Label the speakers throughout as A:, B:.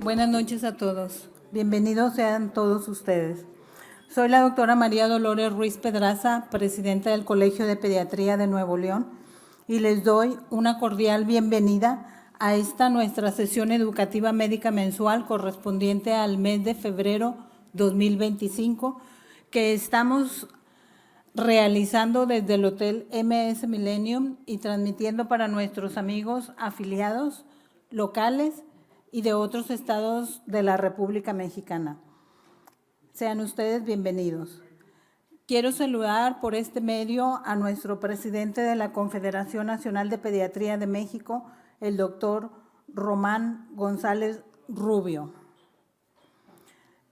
A: Buenas noches a todos. Bienvenidos sean todos ustedes. Soy la doctora María Dolores Ruiz Pedraza, presidenta del Colegio de Pediatría de Nuevo León, y les doy una cordial bienvenida a esta nuestra sesión educativa médica mensual correspondiente al mes de febrero 2025, que estamos realizando desde el Hotel MS Millennium y transmitiendo para nuestros amigos afiliados locales y de otros estados de la República Mexicana. Sean ustedes bienvenidos. Quiero saludar por este medio a nuestro presidente de la Confederación Nacional de Pediatría de México, el doctor Román González Rubio.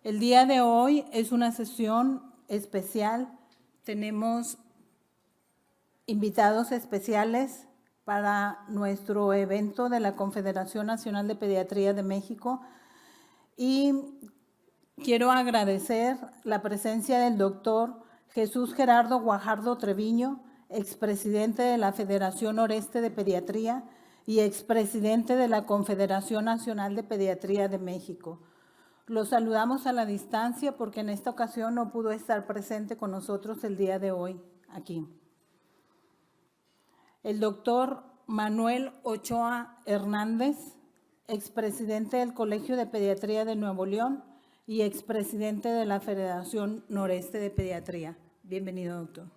A: El día de hoy es una sesión especial. Tenemos invitados especiales para nuestro evento de la Confederación Nacional de Pediatría de México y quiero agradecer la presencia del doctor Jesús Gerardo Guajardo Treviño, expresidente de la Federación Noreste de Pediatría y expresidente de la Confederación Nacional de Pediatría de México. Los saludamos a la distancia porque en esta ocasión no pudo estar presente con nosotros el día de hoy aquí. El doctor Manuel Ochoa Hernández, expresidente del Colegio de Pediatría de Nuevo León y expresidente de la Federación Noreste de Pediatría. Bienvenido, doctor.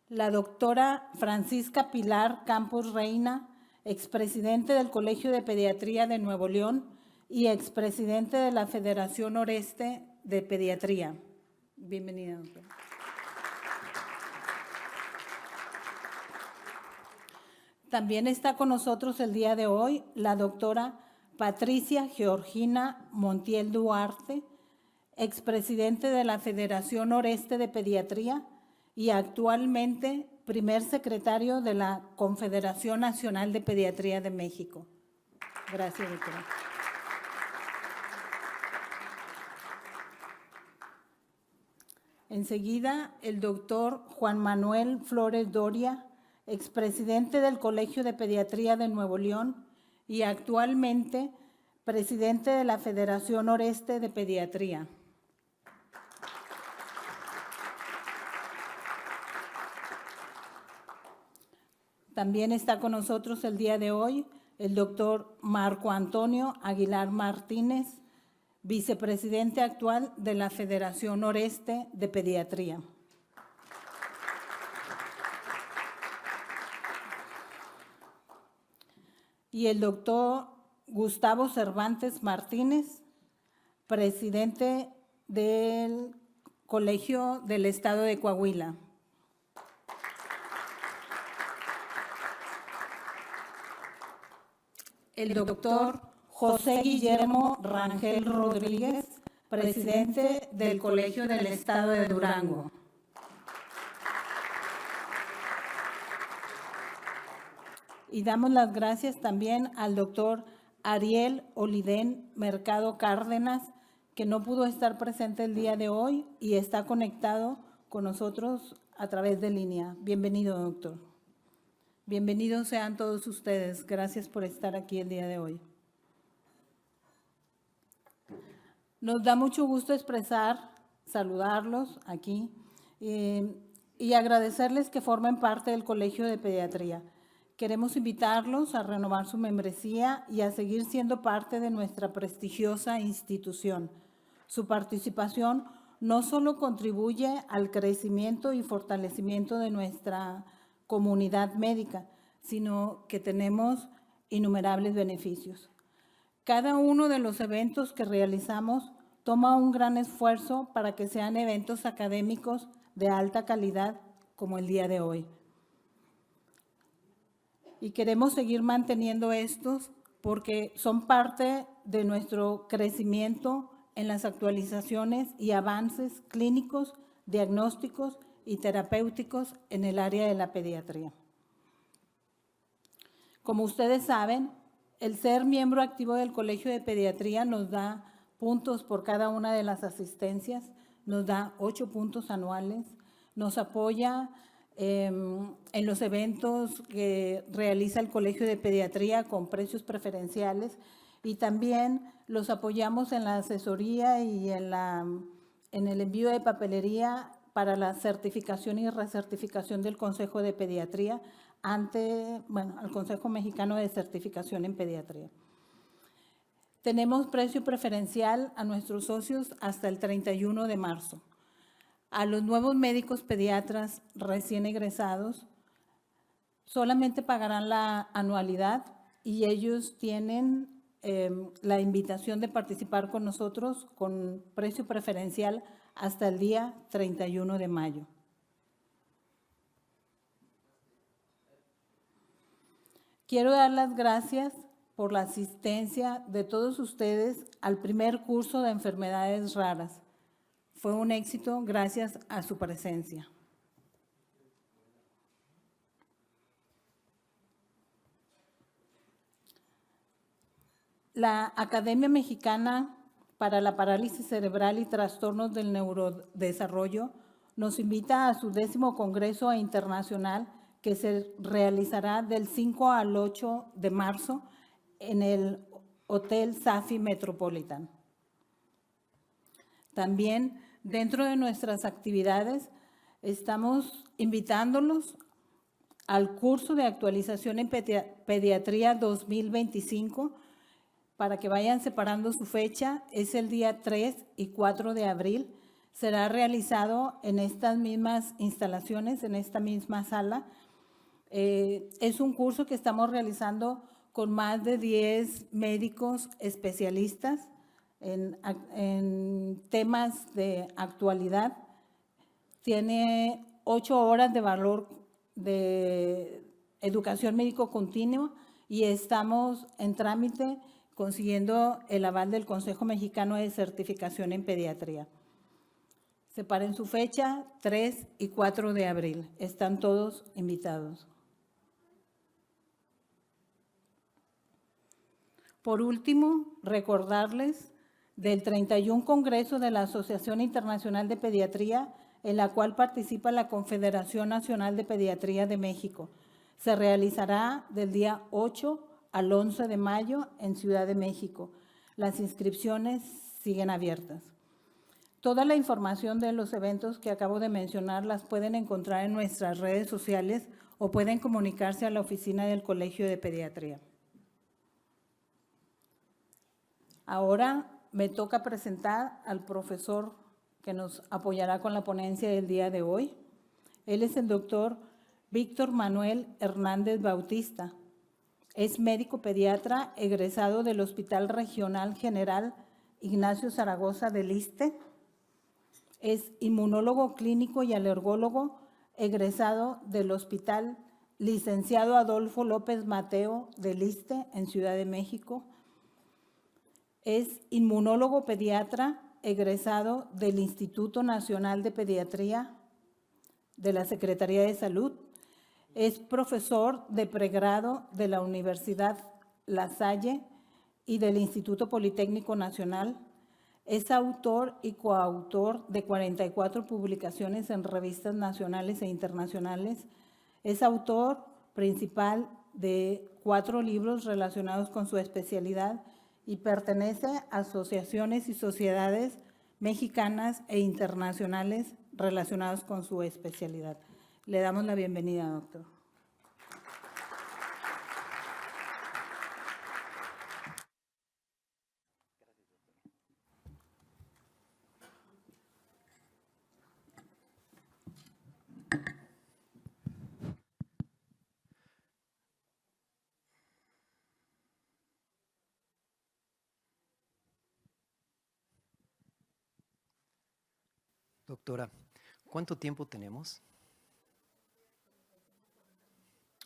A: La doctora Francisca Pilar Campos Reina, expresidente del Colegio de Pediatría de Nuevo León y expresidente de la Federación Noreste de Pediatría. Bienvenida, doctora. También está con nosotros el día de hoy la doctora Patricia Georgina Montiel Duarte, expresidente de la Federación Noreste de Pediatría y actualmente primer secretario de la Confederación Nacional de Pediatría de México. Gracias, doctora. Enseguida, el doctor Juan Manuel Flores Doria, expresidente del Colegio de Pediatría de Nuevo León y actualmente presidente de la Federación Noreste de Pediatría. También está con nosotros el día de hoy el doctor Marco Antonio Aguilar Martínez, vicepresidente actual de la Federación Noreste de Pediatría. Y el doctor Gustavo Cervantes Martínez, presidente del Colegio del Estado de Coahuila. El doctor José Guillermo Rangel Rodríguez, presidente del Colegio del Estado de Durango. Y damos las gracias también al doctor Ariel Olidén Mercado Cárdenas, que no pudo estar presente el día de hoy y está conectado con nosotros a través de línea. Bienvenido, doctor. Bienvenidos sean todos ustedes. Gracias por estar aquí el día de hoy. Nos da mucho gusto saludarlos aquí y agradecerles que formen parte del Colegio de Pediatría. Queremos invitarlos a renovar su membresía y a seguir siendo parte de nuestra prestigiosa institución. Su participación no solo contribuye al crecimiento y fortalecimiento de nuestra comunidad médica, sino que tenemos innumerables beneficios. Cada uno de los eventos que realizamos toma un gran esfuerzo para que sean eventos académicos de alta calidad como el día de hoy. Y queremos seguir manteniendo estos porque son parte de nuestro crecimiento en las actualizaciones y avances clínicos, diagnósticos y terapéuticos en el área de la pediatría. Como ustedes saben, el ser miembro activo del Colegio de Pediatría nos da puntos por cada una de las asistencias, nos da 8 puntos anuales, nos apoya en los eventos que realiza el Colegio de Pediatría con precios preferenciales, y también los apoyamos en la asesoría y en el envío de papelería para la certificación y recertificación del Consejo de Pediatría al Consejo Mexicano de Certificación en Pediatría. Tenemos precio preferencial a nuestros socios hasta el 31 de marzo. A los nuevos médicos pediatras recién egresados solamente pagarán la anualidad y ellos tienen la invitación de participar con nosotros con precio preferencial hasta el día 31 de mayo. Quiero dar las gracias por la asistencia de todos ustedes al primer curso de enfermedades raras. Fue un éxito gracias a su presencia. La Academia Mexicana para la Parálisis Cerebral y Trastornos del Neurodesarrollo nos invita a su 10º Congreso Internacional que se realizará del 5 al 8 de marzo en el Hotel Safi Metropolitan. También dentro de nuestras actividades estamos invitándolos al curso de actualización en Pediatría 2025 para que vayan separando su fecha. Es el día 3 y 4 de abril. Será realizado en estas mismas instalaciones, en esta misma sala. Es un curso que estamos realizando con más de 10 médicos especialistas en temas de actualidad. Tiene 8 horas de valor de educación médico continua y estamos en trámite consiguiendo el aval del Consejo Mexicano de Certificación en Pediatría. Separen su fecha, 3 y 4 de abril. Están todos invitados. Por último, recordarles del 31 Congreso de la Asociación Internacional de Pediatría, en la cual participa la Confederación Nacional de Pediatría de México. Se realizará del día 8 al 11 de mayo en Ciudad de México. Las inscripciones siguen abiertas. Toda la información de los eventos que acabo de mencionar las pueden encontrar en nuestras redes sociales o pueden comunicarse a la oficina del Colegio de Pediatría. Ahora me toca presentar al profesor que nos apoyará con la ponencia del día de hoy. Él es el doctor Víctor Manuel Hernández Bautista. Es médico pediatra egresado del Hospital Regional General Ignacio Zaragoza del ISSSTE. Es inmunólogo clínico y alergólogo egresado del Hospital Licenciado Adolfo López Mateo del ISSSTE en Ciudad de México. Es inmunólogo pediatra egresado del Instituto Nacional de Pediatría de la Secretaría de Salud. Es profesor de pregrado de la Universidad La Salle y del Instituto Politécnico Nacional. Es autor y coautor de 44 publicaciones en revistas nacionales e internacionales. Es autor principal de 4 libros relacionados con su especialidad y pertenece a asociaciones y sociedades mexicanas e internacionales relacionadas con su especialidad. Le damos la bienvenida, doctor.
B: Doctora, ¿cuánto tiempo tenemos?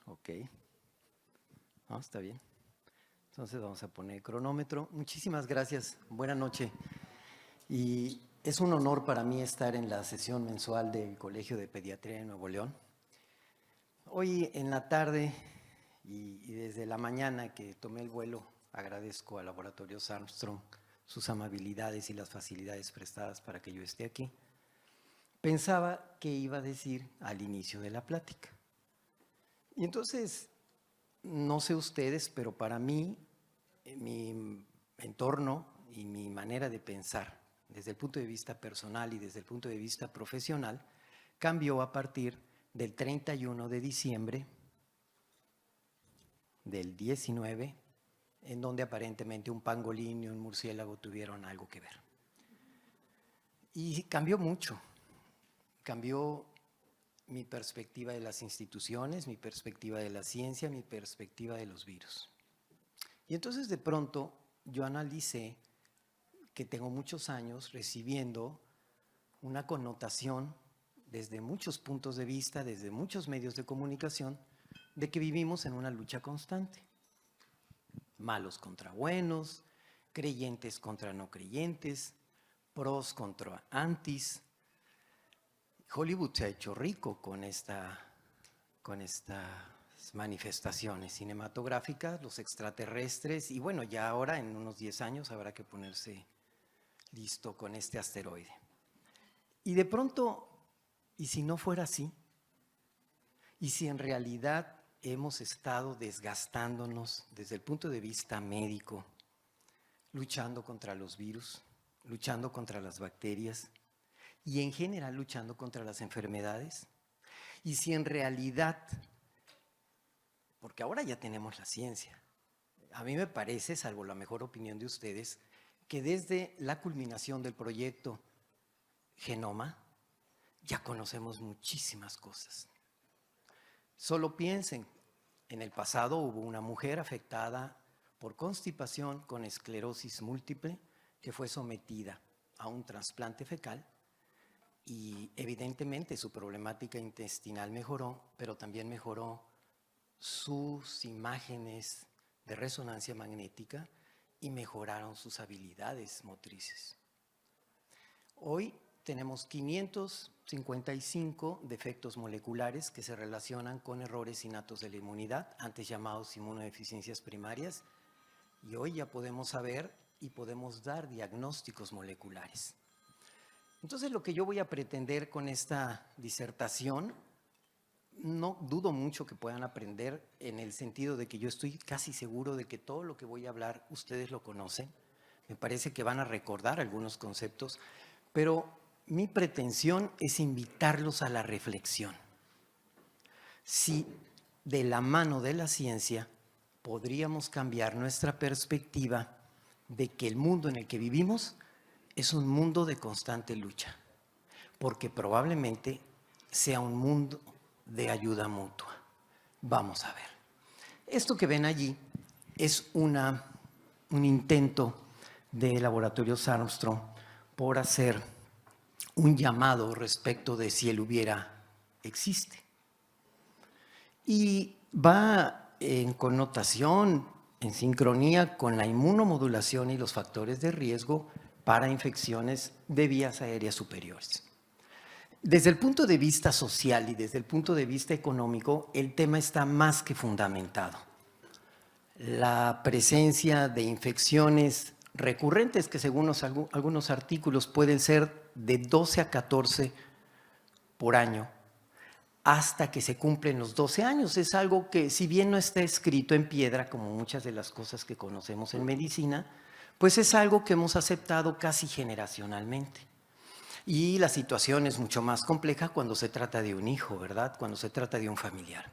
B: Ok. No, está bien. Entonces vamos a poner cronómetro. Muchísimas gracias. Buenas noches. Y es un honor para mí estar en la sesión mensual del Colegio de Pediatría de Nuevo León. Hoy en la tarde y desde la mañana que tomé el vuelo, agradezco a Laboratorios Armstrong sus amabilidades y las facilidades prestadas para que yo esté aquí. pensaba qué iba a decir al inicio de la plática. Y entonces, no sé ustedes, pero para mí, mi entorno y mi manera de pensar, desde el punto de vista personal y desde el punto de vista profesional, cambió a partir del 31 de diciembre del 19, en donde aparentemente un pangolín y un murciélago tuvieron algo que ver. Y cambió mucho, cambió mi perspectiva de las instituciones, mi perspectiva de la ciencia, mi perspectiva de los virus. Y entonces de pronto yo analicé que tengo muchos años recibiendo una connotación desde muchos puntos de vista, desde muchos medios de comunicación, de que vivimos en una lucha constante. Malos contra buenos, creyentes contra no creyentes, pros contra antis. Hollywood se ha hecho rico con estas manifestaciones cinematográficas, los extraterrestres, y bueno, ya ahora en unos 10 años habrá que ponerse listo con este asteroide. Y de pronto, ¿y si no fuera así? ¿Y si en realidad hemos estado desgastándonos desde el punto de vista médico, luchando contra los virus, luchando contra las bacterias y en general luchando contra las enfermedades? Y si en realidad, porque ahora ya tenemos la ciencia, a mí me parece, salvo la mejor opinión de ustedes, que desde la culminación del proyecto Genoma ya conocemos muchísimas cosas. Solo piensen, en el pasado hubo una mujer afectada por constipación con esclerosis múltiple que fue sometida a un trasplante fecal y evidentemente su problemática intestinal mejoró, pero también mejoró sus imágenes de resonancia magnética y mejoraron sus habilidades motrices. Hoy tenemos 555 defectos moleculares que se relacionan con errores innatos de la inmunidad, antes llamados inmunodeficiencias primarias, y hoy ya podemos saber y podemos dar diagnósticos moleculares. Entonces, lo que yo voy a pretender con esta disertación, no dudo mucho que puedan aprender en el sentido de que yo estoy casi seguro de que todo lo que voy a hablar ustedes lo conocen. Me parece que van a recordar algunos conceptos, pero mi pretensión es invitarlos a la reflexión. Si de la mano de la ciencia podríamos cambiar nuestra perspectiva de que el mundo en el que vivimos es un mundo de constante lucha, porque probablemente sea un mundo de ayuda mutua. Vamos a ver. Esto que ven allí es un intento de Laboratorios Armstrong por hacer un llamado respecto de si el hubiera existe. Y va en connotación, en sincronía con la inmunomodulación y los factores de riesgo para infecciones de vías aéreas superiores. Desde el punto de vista social y desde el punto de vista económico, el tema está más que fundamentado. La presencia de infecciones recurrentes, que según algunos artículos pueden ser de 12 a 14 por año, hasta que se cumplen los 12 años. Es algo que, si bien no está escrito en piedra, como muchas de las cosas que conocemos en medicina, pues es algo que hemos aceptado casi generacionalmente. Y la situación es mucho más compleja cuando se trata de un hijo, ¿verdad? Cuando se trata de un familiar.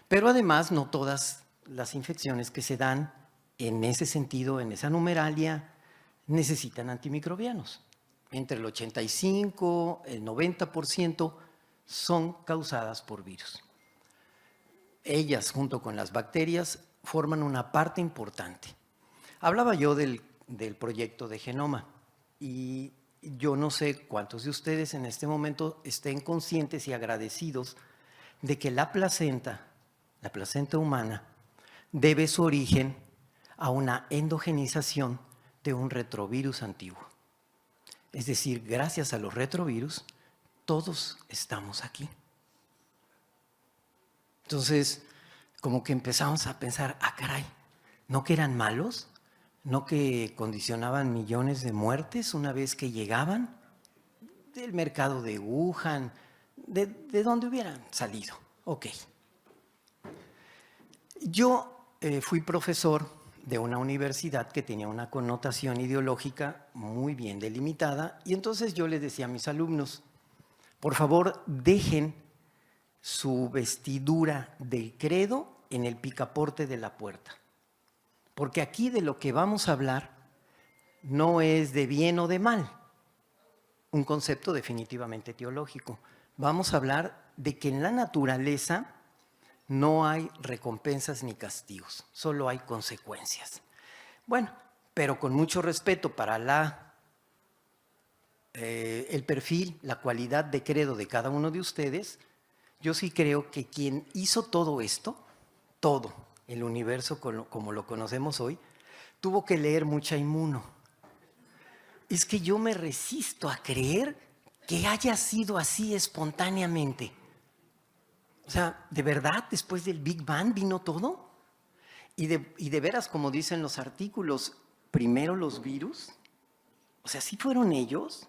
B: Pero además, no todas las infecciones que se dan en ese sentido, en esa numeralia, necesitan antimicrobianos. Entre el 85% y el 90% son causadas por virus. Ellas, junto con las bacterias, forman una parte importante. Hablaba yo del proyecto de Genoma y yo no sé cuántos de ustedes en este momento estén conscientes y agradecidos de que la placenta humana, debe su origen a una endogenización de un retrovirus antiguo. Es decir, gracias a los retrovirus, todos estamos aquí. Entonces, como que empezamos a pensar, caray, ¿no que eran malos? ¿No que condicionaban millones de muertes una vez que llegaban? del mercado de Wuhan, de donde hubieran salido. Ok. Yo fui profesor de una universidad que tenía una connotación ideológica muy bien delimitada y entonces yo les decía a mis alumnos, por favor, dejen su vestidura del credo en el picaporte de la puerta, porque aquí de lo que vamos a hablar no es de bien o de mal, un concepto definitivamente teológico. Vamos a hablar de que en la naturaleza no hay recompensas ni castigos, solo hay consecuencias. Bueno, pero con mucho respeto para el perfil, la cualidad de credo de cada uno de ustedes, yo sí creo que quien hizo todo esto, todo el universo como lo conocemos hoy, tuvo que leer mucha Inmuno. Es que yo me resisto a creer que haya sido así espontáneamente. O sea, ¿de verdad después del Big Bang vino todo? Y de veras, como dicen los artículos, primero los virus. O sea, ¿sí fueron ellos?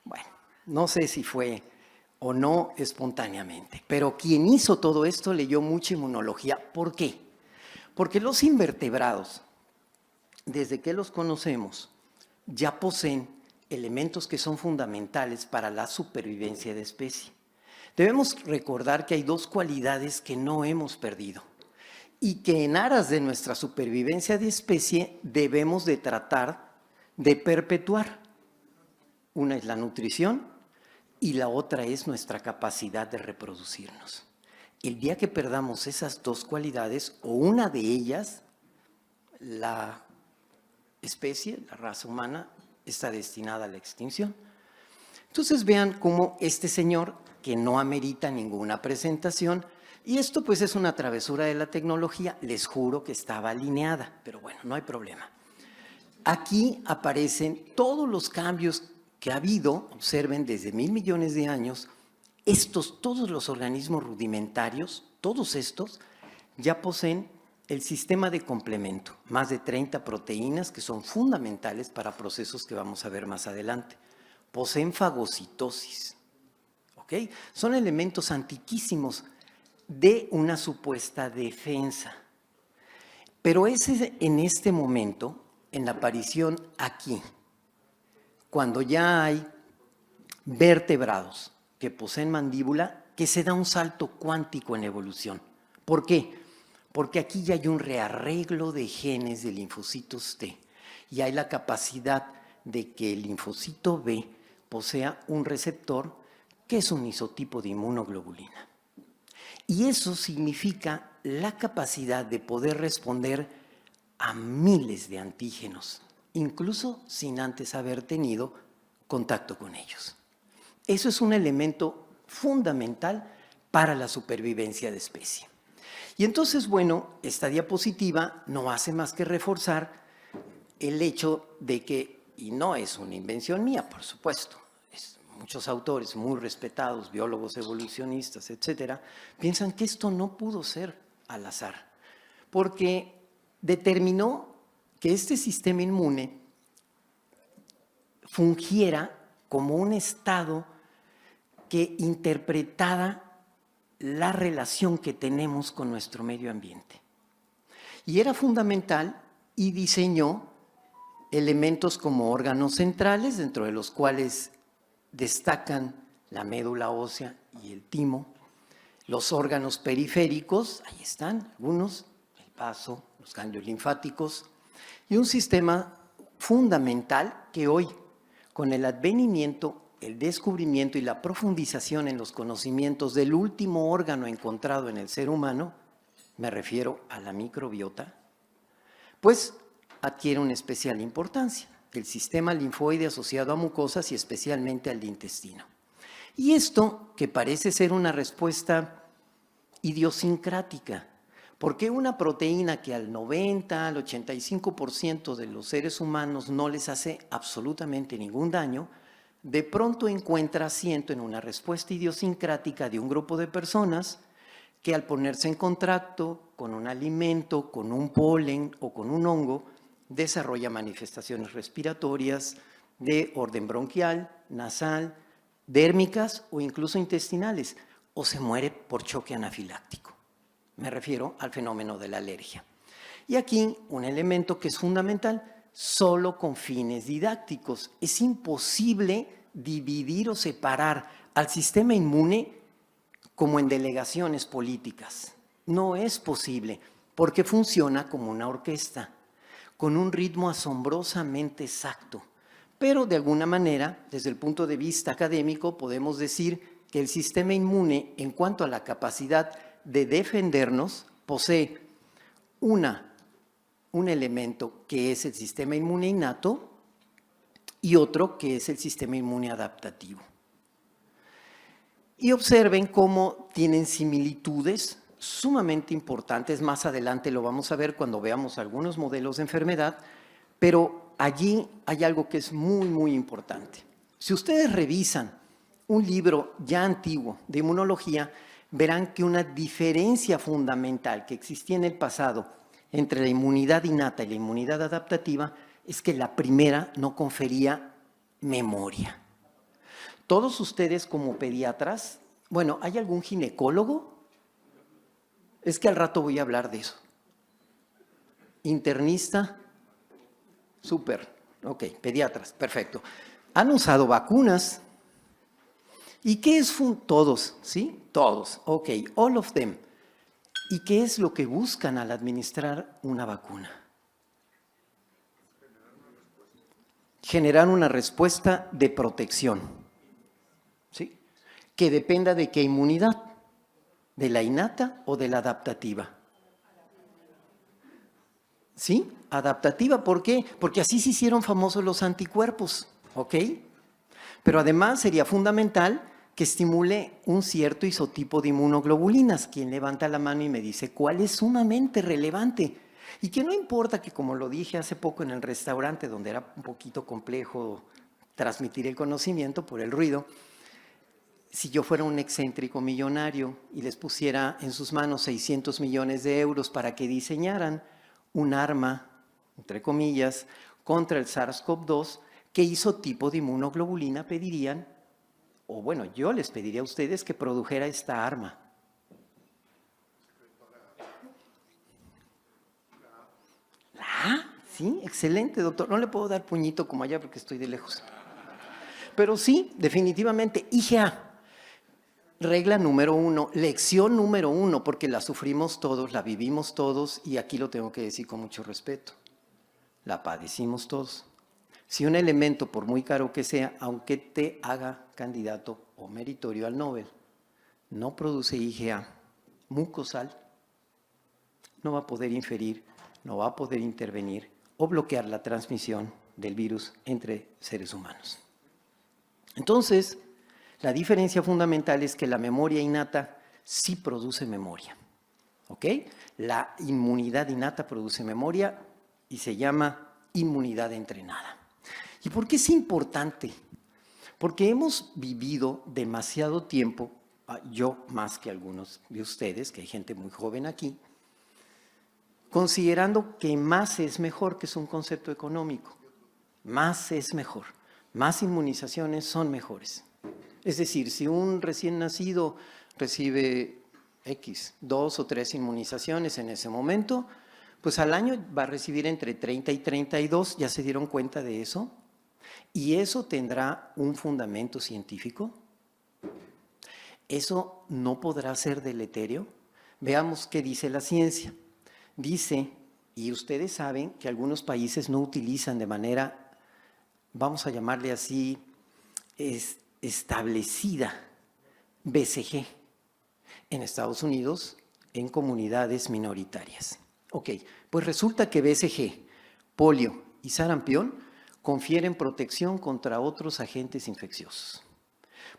B: Bueno, no sé si fue o no espontáneamente, pero quien hizo todo esto leyó mucha inmunología. ¿Por qué? Porque los invertebrados, desde que los conocemos, ya poseen elementos que son fundamentales para la supervivencia de especie. Debemos recordar que hay dos cualidades que no hemos perdido y que en aras de nuestra supervivencia de especie debemos de tratar de perpetuar. Una es la nutrición y la otra es nuestra capacidad de reproducirnos. El día que perdamos esas dos cualidades o una de ellas, la especie, la raza humana, está destinada a la extinción. Entonces vean cómo este señor, que no amerita ninguna presentación, y esto pues es una travesura de la tecnología, les juro que estaba alineada, pero bueno, no hay problema. Aquí aparecen todos los cambios que ha habido, observen, desde 1.000 millones de años, todos los organismos rudimentarios, todos estos, ya poseen el sistema de complemento, más de 30 proteínas que son fundamentales para procesos que vamos a ver más adelante. Poseen fagocitosis, ¿ok? Son elementos antiquísimos de una supuesta defensa. Pero es en este momento, en la aparición aquí, cuando ya hay vertebrados que poseen mandíbula, que se da un salto cuántico en evolución. ¿Por qué? Porque aquí ya hay un rearreglo de genes de linfocitos T y hay la capacidad de que el linfocito B posea un receptor que es un isotipo de inmunoglobulina. Y eso significa la capacidad de poder responder a miles de antígenos, incluso sin antes haber tenido contacto con ellos. Eso es un elemento fundamental para la supervivencia de especie. Y entonces, bueno, esta diapositiva no hace más que reforzar el hecho de que, y no es una invención mía, por supuesto, muchos autores muy respetados, biólogos evolucionistas, etcétera, piensan que esto no pudo ser al azar, porque determinó que este sistema inmune fungiera como un estado que interpretara la relación que tenemos con nuestro medio ambiente. Y era fundamental y diseñó elementos como órganos centrales, dentro de los cuales destacan la médula ósea y el timo, los órganos periféricos, ahí están algunos, el vaso, los ganglios linfáticos, y un sistema fundamental que hoy, con el advenimiento, el descubrimiento y la profundización en los conocimientos del último órgano encontrado en el ser humano, me refiero a la microbiota, pues adquiere una especial importancia, el sistema linfoide asociado a mucosas y especialmente al intestino. Y esto, que parece ser una respuesta idiosincrática, porque una proteína que al 90, al 85% de los seres humanos no les hace absolutamente ningún daño, de pronto encuentra asiento en una respuesta idiosincrática de un grupo de personas que al ponerse en contacto con un alimento, con un polen o con un hongo, desarrolla manifestaciones respiratorias, de orden bronquial, nasal, dérmicas o incluso intestinales, o se muere por choque anafiláctico. Me refiero al fenómeno de la alergia. Y aquí un elemento que es fundamental, solo con fines didácticos. Es imposible dividir o separar al sistema inmune como en delegaciones políticas. No es posible, porque funciona como una orquesta, con un ritmo asombrosamente exacto. Pero de alguna manera, desde el punto de vista académico, podemos decir que el sistema inmune, en cuanto a la capacidad de defendernos, posee un elemento que es el sistema inmune innato y otro que es el sistema inmune adaptativo. Y observen cómo tienen similitudes sumamente importantes. Más adelante lo vamos a ver cuando veamos algunos modelos de enfermedad, pero allí hay algo que es muy, muy importante. Si ustedes revisan un libro ya antiguo de inmunología, verán que una diferencia fundamental que existía en el pasado entre la inmunidad innata y la inmunidad adaptativa es que la primera no confería memoria. Todos ustedes como pediatras, bueno, ¿hay algún ginecólogo? Es que al rato voy a hablar de eso. Internista, súper, ok, pediatras, perfecto. ¿Han usado vacunas? ¿Y qué es todos? ¿Sí? Todos, ok, all of them. ¿Y qué es lo que buscan al administrar una vacuna? Generar una respuesta de protección, ¿sí? Que dependa de qué inmunidad, de la innata o de la adaptativa. ¿Sí? Adaptativa, ¿por qué? Porque así se hicieron famosos los anticuerpos, ¿ok? Pero además sería fundamental que estimule un cierto isotipo de inmunoglobulinas. Quien levanta la mano y me dice cuál es sumamente relevante. Y que no importa que, como lo dije hace poco en el restaurante, donde era un poquito complejo transmitir el conocimiento por el ruido, si yo fuera un excéntrico millonario y les pusiera en sus manos 600 millones de euros para que diseñaran un arma, entre comillas, contra el SARS-CoV-2, ¿qué isotipo de inmunoglobulina pedirían? O bueno, yo les pediría a ustedes que produjera esta arma. ¿La A? Sí, excelente, doctor. No le puedo dar puñito como allá porque estoy de lejos. Pero sí, definitivamente, IgA. Regla número 1, lección número 1, porque la sufrimos todos, la vivimos todos, y aquí lo tengo que decir con mucho respeto. La padecimos todos. Si un elemento, por muy caro que sea, aunque te haga candidato o meritorio al Nobel, no produce IgA mucosal, no va a poder inferir, no va a poder intervenir o bloquear la transmisión del virus entre seres humanos. Entonces, la diferencia fundamental es que la memoria innata sí produce memoria, ¿ok? La inmunidad innata produce memoria y se llama inmunidad entrenada. ¿Y por qué es importante? Porque hemos vivido demasiado tiempo, yo más que algunos de ustedes, que hay gente muy joven aquí, considerando que más es mejor, que es un concepto económico. Más es mejor, más inmunizaciones son mejores. Es decir, si un recién nacido recibe 2 o 3 inmunizaciones en ese momento, pues al año va a recibir entre 30 y 32, ¿ya se dieron cuenta de eso? ¿Y eso tendrá un fundamento científico? ¿Eso no podrá ser deleterio? Veamos qué dice la ciencia. Dice, y ustedes saben que algunos países no utilizan de manera, vamos a llamarle así, establecida, BCG, en Estados Unidos, en comunidades minoritarias. Ok, pues resulta que BCG, polio y sarampión confieren protección contra otros agentes infecciosos.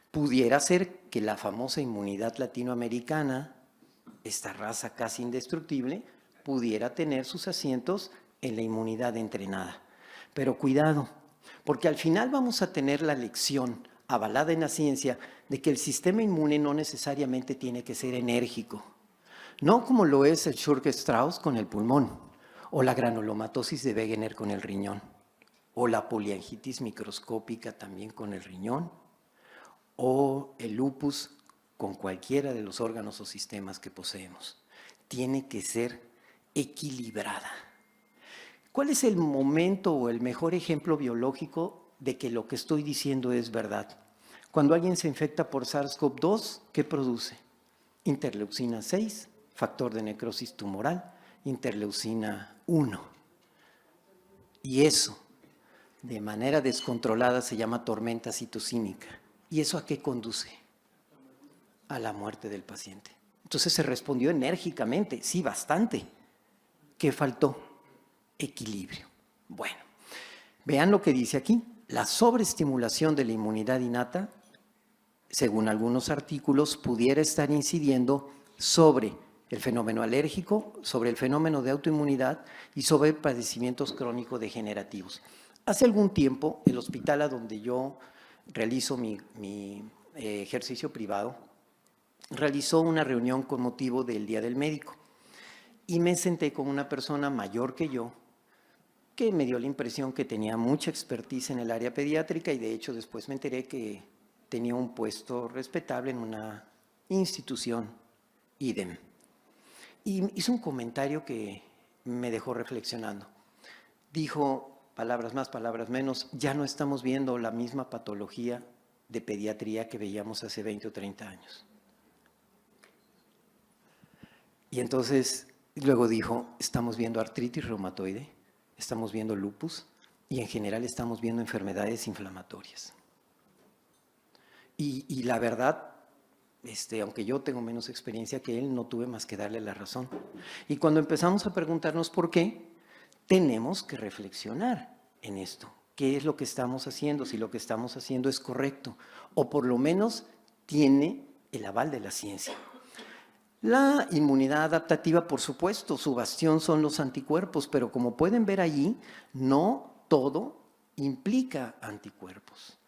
B: Pudiera ser que la famosa inmunidad latinoamericana, esta raza casi indestructible, pudiera tener sus asientos en la inmunidad entrenada. Pero cuidado, porque al final vamos a tener la lección avalada en la ciencia de que el sistema inmune no necesariamente tiene que ser enérgico, no como lo es el Churg-Strauss con el pulmón o la granulomatosis de Wegener con el riñón. o la poliangitis microscópica también con el riñón, o el lupus con cualquiera de los órganos o sistemas que poseemos. Tiene que ser equilibrada. ¿Cuál es el momento o el mejor ejemplo biológico de que lo que estoy diciendo es verdad? Cuando alguien se infecta por SARS-CoV-2, ¿qué produce? Interleucina 6, factor de necrosis tumoral, interleucina 1. Y eso, de manera descontrolada, se llama tormenta citocínica. ¿Y eso a qué conduce? A la muerte del paciente. Entonces se respondió enérgicamente, sí, bastante. ¿Qué faltó? Equilibrio. Bueno, vean lo que dice aquí. La sobreestimulación de la inmunidad innata, según algunos artículos, pudiera estar incidiendo sobre el fenómeno alérgico, sobre el fenómeno de autoinmunidad y sobre padecimientos crónicos degenerativos. Hace algún tiempo, el hospital a donde yo realizo mi ejercicio privado, realizó una reunión con motivo del Día del Médico y me senté con una persona mayor que yo, que me dio la impresión que tenía mucha expertise en el área pediátrica y de hecho después me enteré que tenía un puesto respetable en una institución, idem. Y hizo un comentario que me dejó reflexionando. Dijo, palabras más, palabras menos, ya no estamos viendo la misma patología de pediatría que veíamos hace 20 o 30 años. Y entonces luego dijo, estamos viendo artritis reumatoide, estamos viendo lupus y en general estamos viendo enfermedades inflamatorias. Y la verdad, aunque yo tengo menos experiencia que él, no tuve más que darle la razón. Y cuando empezamos a preguntarnos por qué, tenemos que reflexionar en esto. ¿Qué es lo que estamos haciendo? Si lo que estamos haciendo es correcto o por lo menos tiene el aval de la ciencia. La inmunidad adaptativa, por supuesto, su bastión son los anticuerpos, pero como pueden ver allí, no todo implica anticuerpos.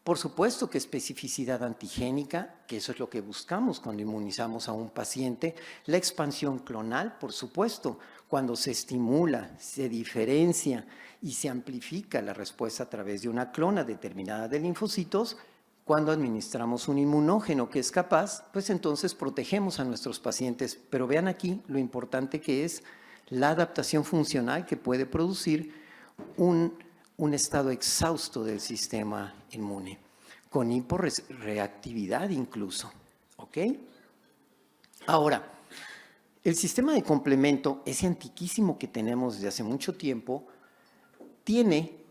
B: Por supuesto que especificidad antigénica, que eso es lo que buscamos cuando inmunizamos a un paciente. La expansión clonal, por supuesto, cuando se estimula, se diferencia y se amplifica la respuesta a través de una clona determinada de linfocitos. Cuando administramos un inmunógeno que es capaz, pues entonces protegemos a nuestros pacientes. Pero vean aquí lo importante que es la adaptación funcional que puede producir un estado exhausto del sistema inmune, con hiporreactividad incluso, ¿ok? Ahora, el sistema de complemento, ese antiquísimo que tenemos desde hace mucho tiempo, tiene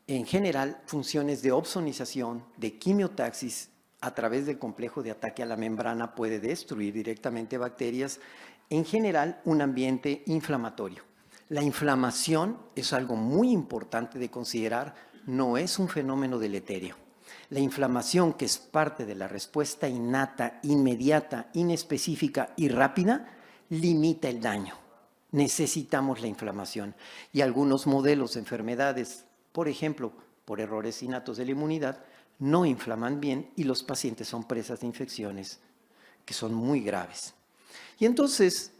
B: en general funciones de opsonización, de quimiotaxis, a través del complejo de ataque a la membrana puede destruir directamente bacterias, en general un ambiente inflamatorio. La inflamación es algo muy importante de considerar, no es un fenómeno deleterio. La inflamación, que es parte de la respuesta innata, inmediata, inespecífica y rápida, limita el daño. Necesitamos la inflamación. Y algunos modelos de enfermedades, por ejemplo, por errores innatos de la inmunidad, no inflaman bien y los pacientes son presas de infecciones que son muy graves. Y entonces,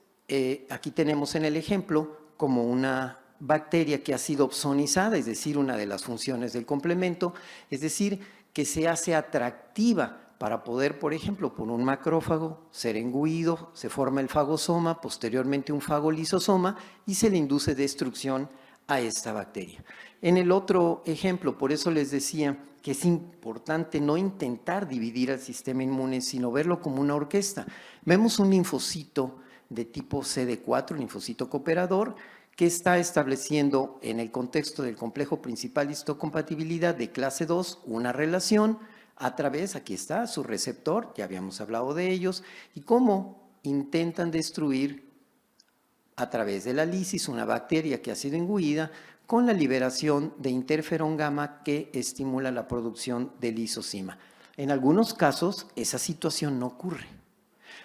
B: aquí tenemos en el ejemplo como una bacteria que ha sido opsonizada, es decir, una de las funciones del complemento, es decir, que se hace atractiva para poder, por ejemplo, por un macrófago ser engullido, se forma el fagosoma, posteriormente un fagolisosoma y se le induce destrucción a esta bacteria. En el otro ejemplo, por eso les decía que es importante no intentar dividir al sistema inmune, sino verlo como una orquesta. Vemos un linfocito de tipo CD4, linfocito cooperador, que está estableciendo en el contexto del complejo principal histocompatibilidad de clase 2 una relación a través, aquí está, su receptor, ya habíamos hablado de ellos, y cómo intentan destruir a través de la lisis una bacteria que ha sido engüida con la liberación de interferón gamma que estimula la producción de lisozima. En algunos casos, esa situación no ocurre.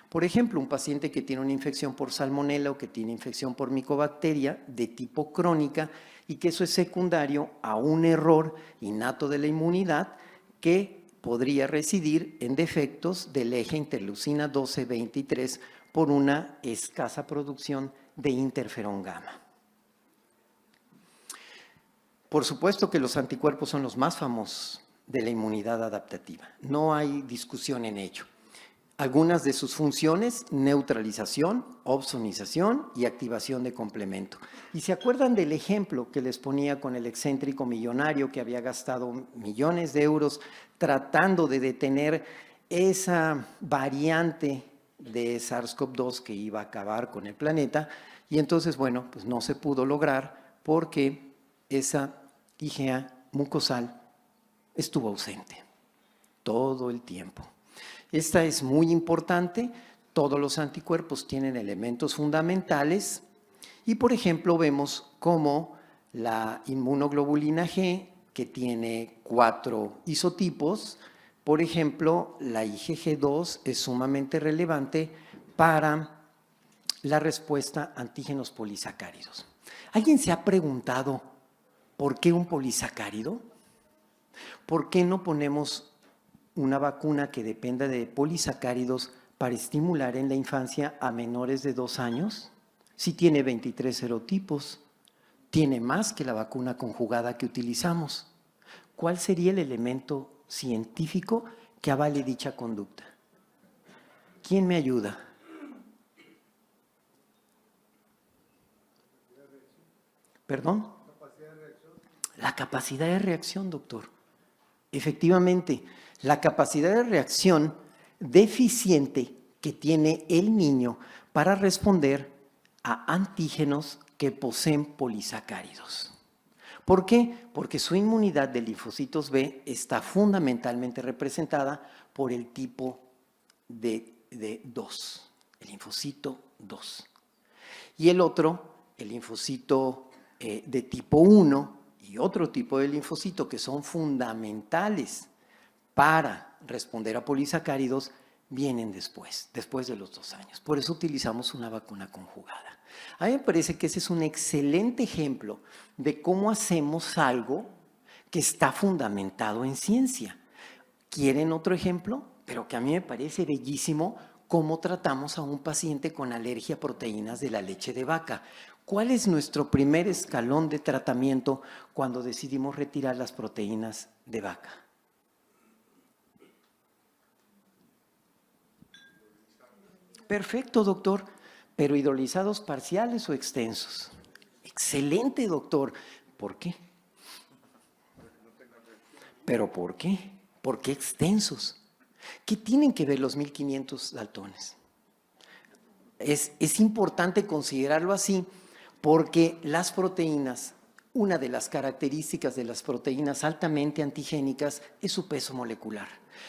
B: Por ejemplo, un paciente que tiene una infección por salmonela o que tiene infección por micobacteria de tipo crónica y que eso es secundario a un error innato de la inmunidad que podría residir en defectos del eje interleucina 12-23 por una escasa producción de interferón gamma. Por supuesto que los anticuerpos son los más famosos de la inmunidad adaptativa. No hay discusión en ello. Algunas de sus funciones: neutralización, opsonización y activación de complemento. ¿Y se acuerdan del ejemplo que les ponía con el excéntrico millonario que había gastado millones de euros tratando de detener esa variante de SARS-CoV-2 que iba a acabar con el planeta? Y entonces, bueno, pues no se pudo lograr porque esa IgA mucosal estuvo ausente todo el tiempo. Esta es muy importante. Todos los anticuerpos tienen elementos fundamentales y, por ejemplo, vemos cómo la inmunoglobulina G, que tiene 4 isotipos, por ejemplo, la IgG2 es sumamente relevante para la respuesta a antígenos polisacáridos. ¿Alguien se ha preguntado por qué un polisacárido? ¿Por qué no ponemos una vacuna que dependa de polisacáridos para estimular en la infancia a menores de 2 años? Si tiene 23 serotipos, tiene más que la vacuna conjugada que utilizamos. ¿Cuál sería el elemento científico que avale dicha conducta? ¿Quién me ayuda? ¿Perdón? La capacidad de reacción, doctor. Efectivamente, la capacidad de reacción deficiente que tiene el niño para responder a antígenos que poseen polisacáridos. ¿Por qué? Porque su inmunidad de linfocitos B está fundamentalmente representada por el tipo de 2, el linfocito 2. Y el otro, el linfocito de tipo 1 y otro tipo de linfocito que son fundamentales para responder a polisacáridos, vienen después de los 2 años. Por eso utilizamos una vacuna conjugada. A mí me parece que ese es un excelente ejemplo de cómo hacemos algo que está fundamentado en ciencia. ¿Quieren otro ejemplo? Pero que a mí me parece bellísimo cómo tratamos a un paciente con alergia a proteínas de la leche de vaca. ¿Cuál es nuestro primer escalón de tratamiento cuando decidimos retirar las proteínas de vaca? Perfecto, doctor, pero hidrolizados parciales o extensos. Excelente, doctor. ¿Por qué? ¿Pero por qué? ¿Por qué extensos? ¿Qué tienen que ver los 1500 daltones? Es importante considerarlo así porque las proteínas, una de las características de las proteínas altamente antigénicas es su peso molecular.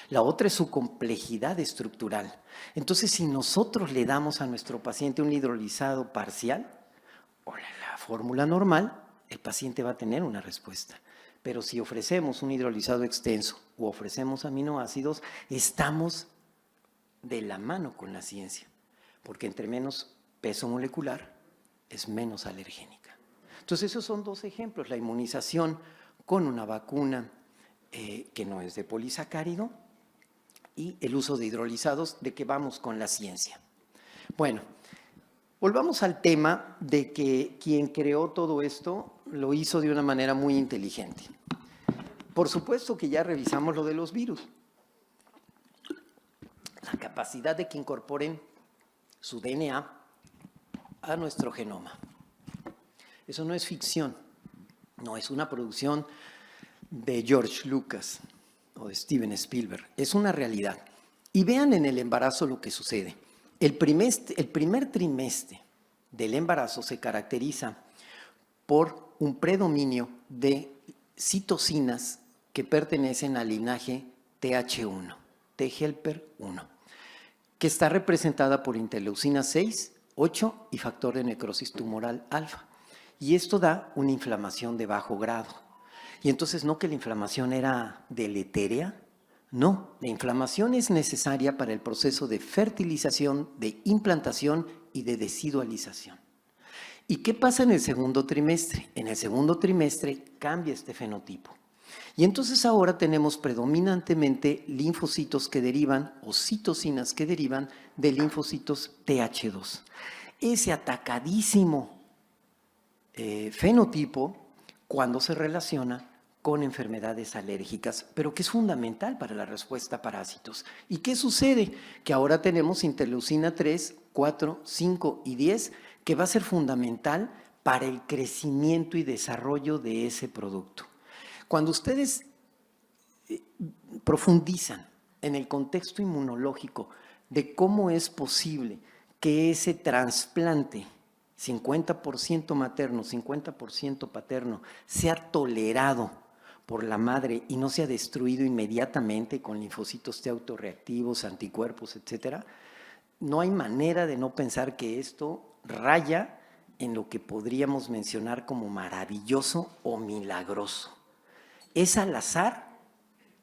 B: La otra es su complejidad estructural. Entonces, si nosotros le damos a nuestro paciente un hidrolizado parcial o la fórmula normal, el paciente va a tener una respuesta. Pero si ofrecemos un hidrolizado extenso o ofrecemos aminoácidos, estamos de la mano con la ciencia, porque entre menos peso molecular es menos alergénica. Entonces, esos son 2 ejemplos: la inmunización con una vacuna que no es de polisacárido y el uso de hidrolizados, de que vamos con la ciencia. Bueno, volvamos al tema de que quien creó todo esto lo hizo de una manera muy inteligente. Por supuesto que ya revisamos lo de los virus. La capacidad de que incorporen su DNA a nuestro genoma. Eso no es ficción, no es una producción de George Lucas o de Steven Spielberg, es una realidad. Y vean en el embarazo lo que sucede. El primer trimestre del embarazo se caracteriza por un predominio de citocinas que pertenecen al linaje TH1, T-helper 1, que está representada por interleucina 6, 8 y factor de necrosis tumoral alfa. Y esto da una inflamación de bajo grado. Y entonces, no que la inflamación era deletérea, no, la inflamación es necesaria para el proceso de fertilización, de implantación y de desidualización. ¿Y qué pasa en el segundo trimestre? En el segundo trimestre cambia este fenotipo. Y entonces ahora tenemos predominantemente linfocitos que derivan o citocinas que derivan de linfocitos TH2. Ese atacadísimo fenotipo cuando se relaciona con enfermedades alérgicas, pero que es fundamental para la respuesta a parásitos. ¿Y qué sucede? Que ahora tenemos interleucina 3, 4, 5 y 10, que va a ser fundamental para el crecimiento y desarrollo de ese producto. Cuando ustedes profundizan en el contexto inmunológico de cómo es posible que ese trasplante 50% materno, 50% paterno, sea tolerado por la madre y no sea destruido inmediatamente con linfocitos T autorreactivos, anticuerpos, etcétera, no hay manera de no pensar que esto raya en lo que podríamos mencionar como maravilloso o milagroso. ¿Es al azar?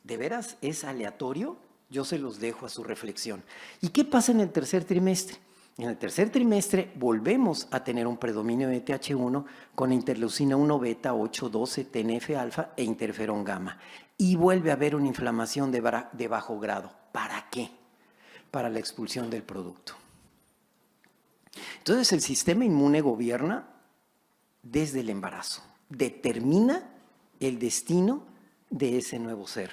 B: ¿De veras es aleatorio? Yo se los dejo a su reflexión. ¿Y qué pasa en el tercer trimestre? En el tercer trimestre volvemos a tener un predominio de TH1 con interleucina 1 beta, 8, 12, TNF-alfa e interferón gamma. Y vuelve a haber una inflamación de bajo grado. ¿Para qué? Para la expulsión del producto. Entonces el sistema inmune gobierna desde el embarazo. Determina el destino de ese nuevo ser.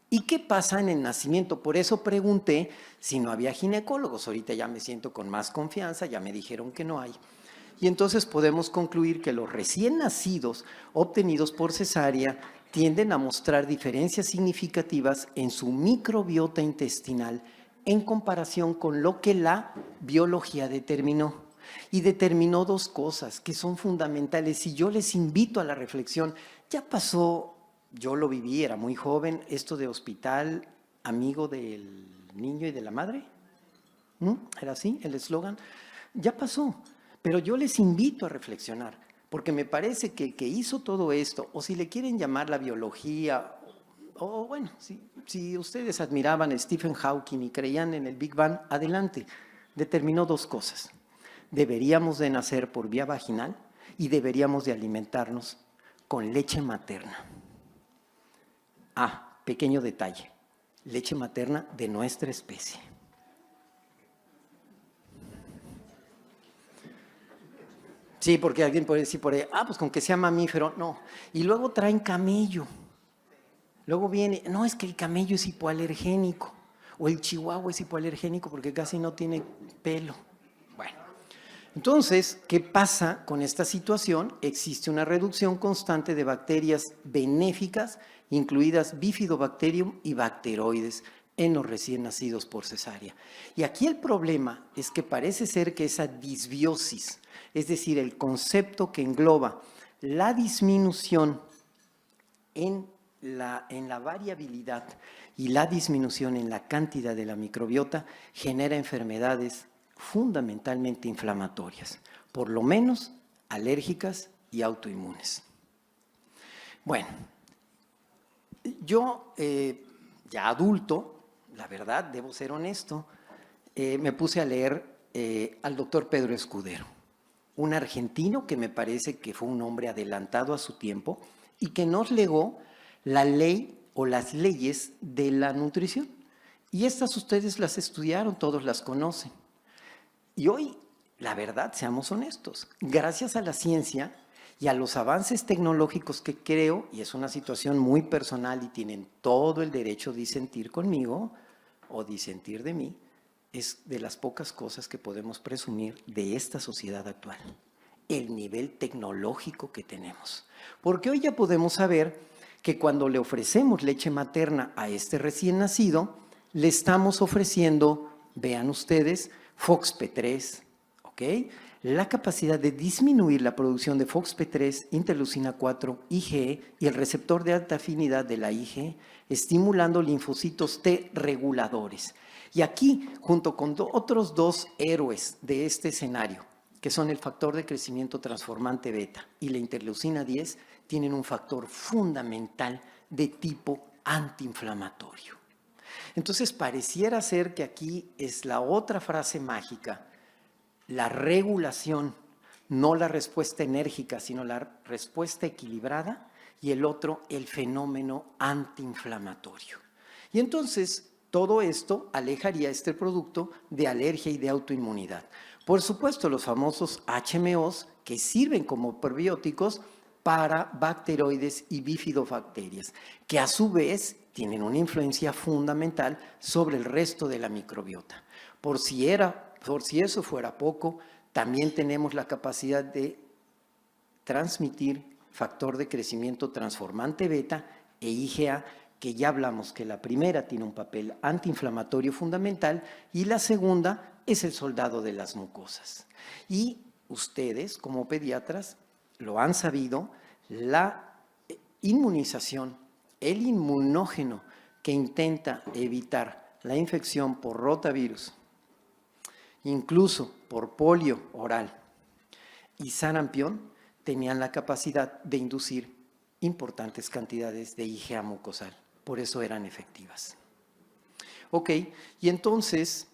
B: ¿Y qué pasa en el nacimiento? Por eso pregunté si no había ginecólogos. Ahorita ya me siento con más confianza, ya me dijeron que no hay. Y entonces podemos concluir que los recién nacidos obtenidos por cesárea tienden a mostrar diferencias significativas en su microbiota intestinal en comparación con lo que la biología determinó. Y determinó dos cosas que son fundamentales y yo les invito a la reflexión. Ya pasó. Yo lo viví, era muy joven, esto de hospital, amigo del niño y de la madre. ¿Era así el eslogan? Ya pasó, pero yo les invito a reflexionar, porque me parece que el que hizo todo esto, o si le quieren llamar la biología, o bueno, si ustedes admiraban a Stephen Hawking y creían en el Big Bang, adelante, determinó dos cosas. Deberíamos de nacer por vía vaginal y deberíamos de alimentarnos con leche materna. Ah, pequeño detalle, leche materna de nuestra especie. Sí, porque alguien puede decir por ahí, pues con que sea mamífero, no. Y luego traen camello. Luego viene, no, es que el camello es hipoalergénico, o el chihuahua es hipoalergénico porque casi no tiene pelo. Bueno, entonces, ¿qué pasa con esta situación? Existe una reducción constante de bacterias benéficas, incluidas Bifidobacterium y bacteroides, en los recién nacidos por cesárea. Y aquí el problema es que parece ser que esa disbiosis, es decir, el concepto que engloba la disminución en la variabilidad y la disminución en la cantidad de la microbiota, genera enfermedades fundamentalmente inflamatorias, por lo menos alérgicas y autoinmunes. Bueno, yo ya adulto, la verdad, debo ser honesto, me puse a leer al doctor Pedro Escudero, un argentino que me parece que fue un hombre adelantado a su tiempo y que nos legó la ley o las leyes de la nutrición. Y estas ustedes las estudiaron, todos las conocen. Y hoy, la verdad, seamos honestos, gracias a la ciencia y a los avances tecnológicos que creo, y es una situación muy personal y tienen todo el derecho de disentir conmigo o disentir de mí, es de las pocas cosas que podemos presumir de esta sociedad actual, el nivel tecnológico que tenemos. Porque hoy ya podemos saber que cuando le ofrecemos leche materna a este recién nacido, le estamos ofreciendo, vean ustedes, FOXP3, ¿ok? La capacidad de disminuir la producción de FOXP3, interleucina 4, IgE y el receptor de alta afinidad de la IgE, estimulando linfocitos T reguladores. Y aquí, junto con otros dos héroes de este escenario, que son el factor de crecimiento transformante beta y la interleucina 10, tienen un factor fundamental de tipo antiinflamatorio. Entonces, pareciera ser que aquí es la otra frase mágica, la regulación, no la respuesta enérgica, sino la respuesta equilibrada, y el otro, el fenómeno antiinflamatorio. Y entonces, todo esto alejaría este producto de alergia y de autoinmunidad. Por supuesto, los famosos HMOs, que sirven como probióticos, para bacteroides y bifidobacterias, que a su vez tienen una influencia fundamental sobre el resto de la microbiota. Por si eso fuera poco, también tenemos la capacidad de transmitir factor de crecimiento transformante beta e IgA, que ya hablamos que la primera tiene un papel antiinflamatorio fundamental y la segunda es el soldado de las mucosas. Y ustedes, como pediatras, lo han sabido, la inmunización, el inmunógeno que intenta evitar la infección por rotavirus, incluso por polio oral y sarampión, tenían la capacidad de inducir importantes cantidades de IgA mucosal. Por eso eran efectivas. Ok, y entonces,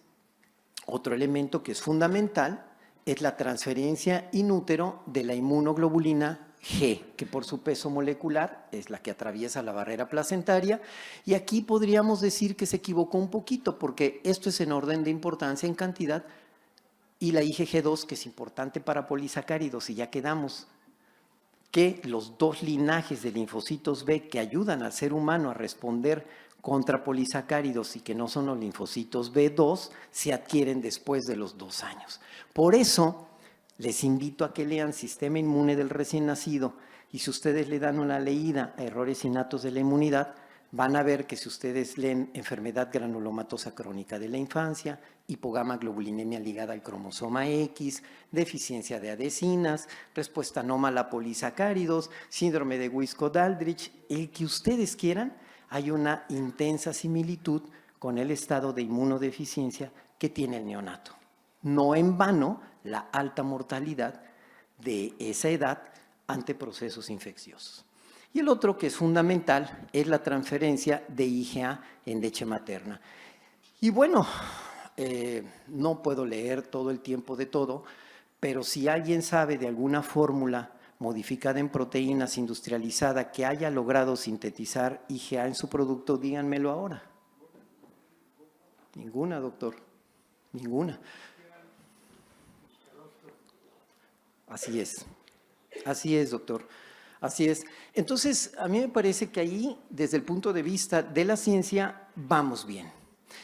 B: otro elemento que es fundamental es la transferencia in útero de la inmunoglobulina G, que por su peso molecular es la que atraviesa la barrera placentaria. Y aquí podríamos decir que se equivocó un poquito, porque esto es en orden de importancia en cantidad, y la IgG2, que es importante para polisacáridos, y ya quedamos que los dos linajes de linfocitos B que ayudan al ser humano a responder contra polisacáridos y que no son los linfocitos B2, se adquieren después de los 2 años. Por eso, les invito a que lean Sistema Inmune del Recién Nacido, y si ustedes le dan una leída a Errores Innatos de la Inmunidad, van a ver que si ustedes leen Enfermedad granulomatosa crónica de la infancia, hipogamaglobulinemia ligada al cromosoma X, deficiencia de adhesinas, respuesta anómala a polisacáridos, síndrome de Wiskott-Aldrich, el que ustedes quieran, hay una intensa similitud con el estado de inmunodeficiencia que tiene el neonato. No en vano la alta mortalidad de esa edad ante procesos infecciosos. Y el otro que es fundamental es la transferencia de IgA en leche materna. Y bueno, no puedo leer todo el tiempo de todo, pero si alguien sabe de alguna fórmula modificada en proteínas industrializada que haya logrado sintetizar IgA en su producto, díganmelo ahora. Ninguna, doctor, ninguna. Así es, doctor. Así es. Entonces, a mí me parece que ahí, desde el punto de vista de la ciencia, vamos bien.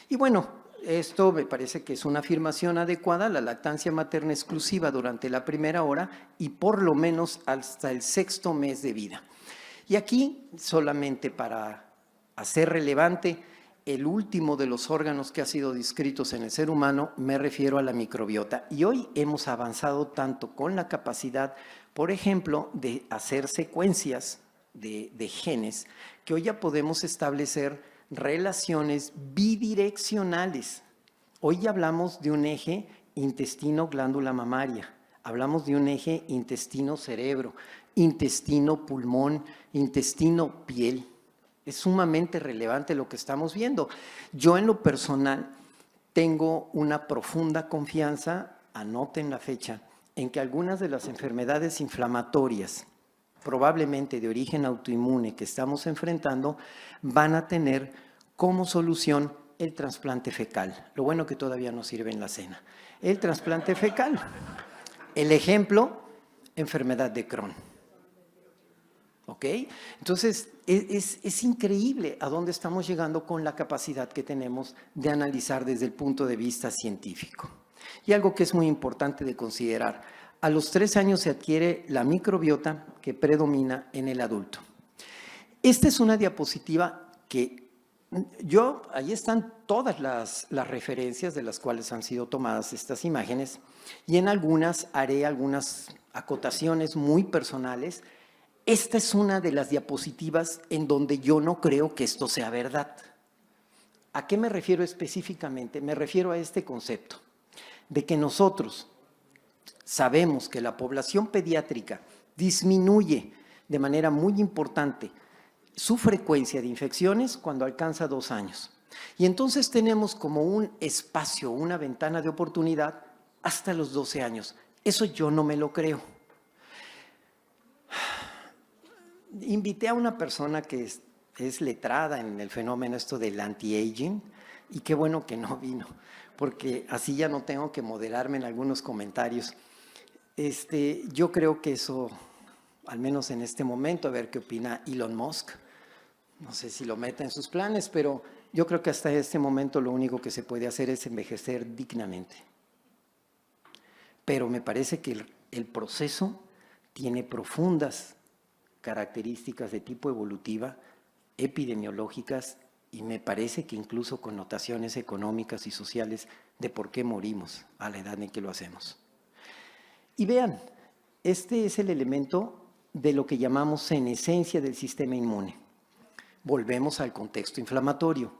B: Y bueno, esto me parece que es una afirmación adecuada, la lactancia materna exclusiva durante la primera hora y por lo menos hasta el 6º mes de vida. Y aquí, solamente para hacer relevante el último de los órganos que ha sido descritos en el ser humano, me refiero a la microbiota. Y hoy hemos avanzado tanto con la capacidad, por ejemplo, de hacer secuencias de genes, que hoy ya podemos establecer relaciones bidireccionales. Hoy ya hablamos de un eje intestino-glándula mamaria, hablamos de un eje intestino-cerebro, intestino-pulmón, intestino-piel. Es sumamente relevante lo que estamos viendo. Yo en lo personal tengo una profunda confianza, anoten la fecha, en que algunas de las enfermedades inflamatorias, probablemente de origen autoinmune que estamos enfrentando, van a tener como solución el trasplante fecal. Lo bueno que todavía no sirve en la cena. El trasplante fecal. El ejemplo, enfermedad de Crohn. ¿Ok? Entonces, es increíble a dónde estamos llegando con la capacidad que tenemos de analizar desde el punto de vista científico. Y algo que es muy importante de considerar, a los 3 años se adquiere la microbiota que predomina en el adulto. Esta es una diapositiva que ahí están todas las referencias de las cuales han sido tomadas estas imágenes, y en algunas haré algunas acotaciones muy personales. Esta es una de las diapositivas en donde yo no creo que esto sea verdad. ¿A qué me refiero específicamente? Me refiero a este concepto de que nosotros sabemos que la población pediátrica disminuye de manera muy importante su frecuencia de infecciones cuando alcanza 2 años. Y entonces tenemos como un espacio, una ventana de oportunidad hasta los 12 años. Eso yo no me lo creo. Invité a una persona que es letrada en el fenómeno esto del anti-aging, y qué bueno que no vino, porque así ya no tengo que moderarme en algunos comentarios. Yo creo que eso al menos en este momento, a ver qué opina Elon Musk. No sé si lo meta en sus planes, pero yo creo que hasta este momento lo único que se puede hacer es envejecer dignamente. Pero me parece que el proceso tiene profundas características de tipo evolutiva, epidemiológicas, y me parece que incluso connotaciones económicas y sociales de por qué morimos a la edad en que lo hacemos. Y vean, este es el elemento de lo que llamamos senescencia del sistema inmune. Volvemos al contexto inflamatorio.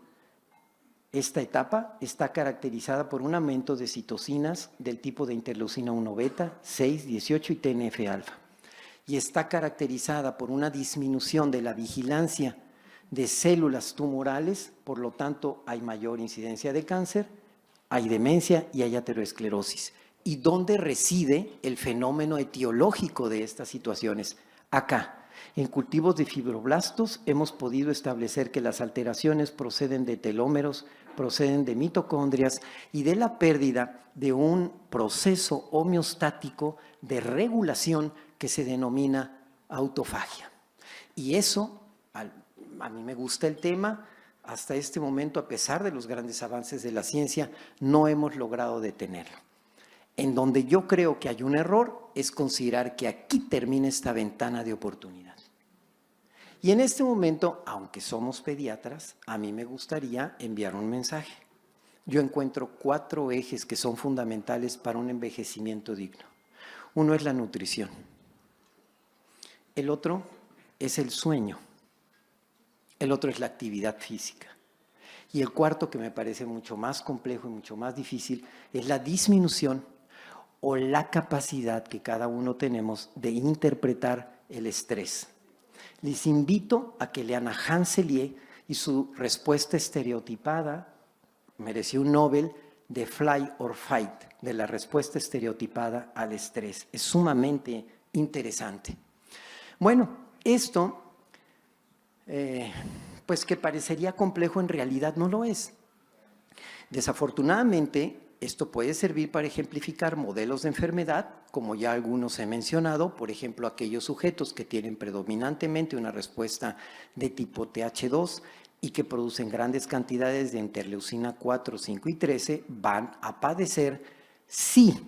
B: Esta etapa está caracterizada por un aumento de citocinas del tipo de interleucina 1 beta, 6, 18 y TNF-alfa. Y está caracterizada por una disminución de la vigilancia de células tumorales, por lo tanto hay mayor incidencia de cáncer, hay demencia y hay aterosclerosis. ¿Y dónde reside el fenómeno etiológico de estas situaciones? Acá, en cultivos de fibroblastos hemos podido establecer que las alteraciones proceden de telómeros, proceden de mitocondrias y de la pérdida de un proceso homeostático de regulación que se denomina autofagia. Y eso, a mí me gusta el tema, hasta este momento, a pesar de los grandes avances de la ciencia, no hemos logrado detenerlo. En donde yo creo que hay un error es considerar que aquí termina esta ventana de oportunidad. Y en este momento, aunque somos pediatras, a mí me gustaría enviar un mensaje. Yo encuentro 4 ejes que son fundamentales para un envejecimiento digno. Uno es la nutrición. El otro es el sueño. El otro es la actividad física. Y el cuarto, que me parece mucho más complejo y mucho más difícil, es la disminución o la capacidad que cada uno tenemos de interpretar el estrés. Les invito a que lean a Hanselier y su respuesta estereotipada, mereció un Nobel, de Fly or Fight, de la respuesta estereotipada al estrés. Es sumamente interesante. Bueno, esto, pues que parecería complejo, en realidad no lo es. Desafortunadamente, esto puede servir para ejemplificar modelos de enfermedad, como ya algunos he mencionado, por ejemplo, aquellos sujetos que tienen predominantemente una respuesta de tipo TH2 y que producen grandes cantidades de interleucina 4, 5 y 13, van a padecer, si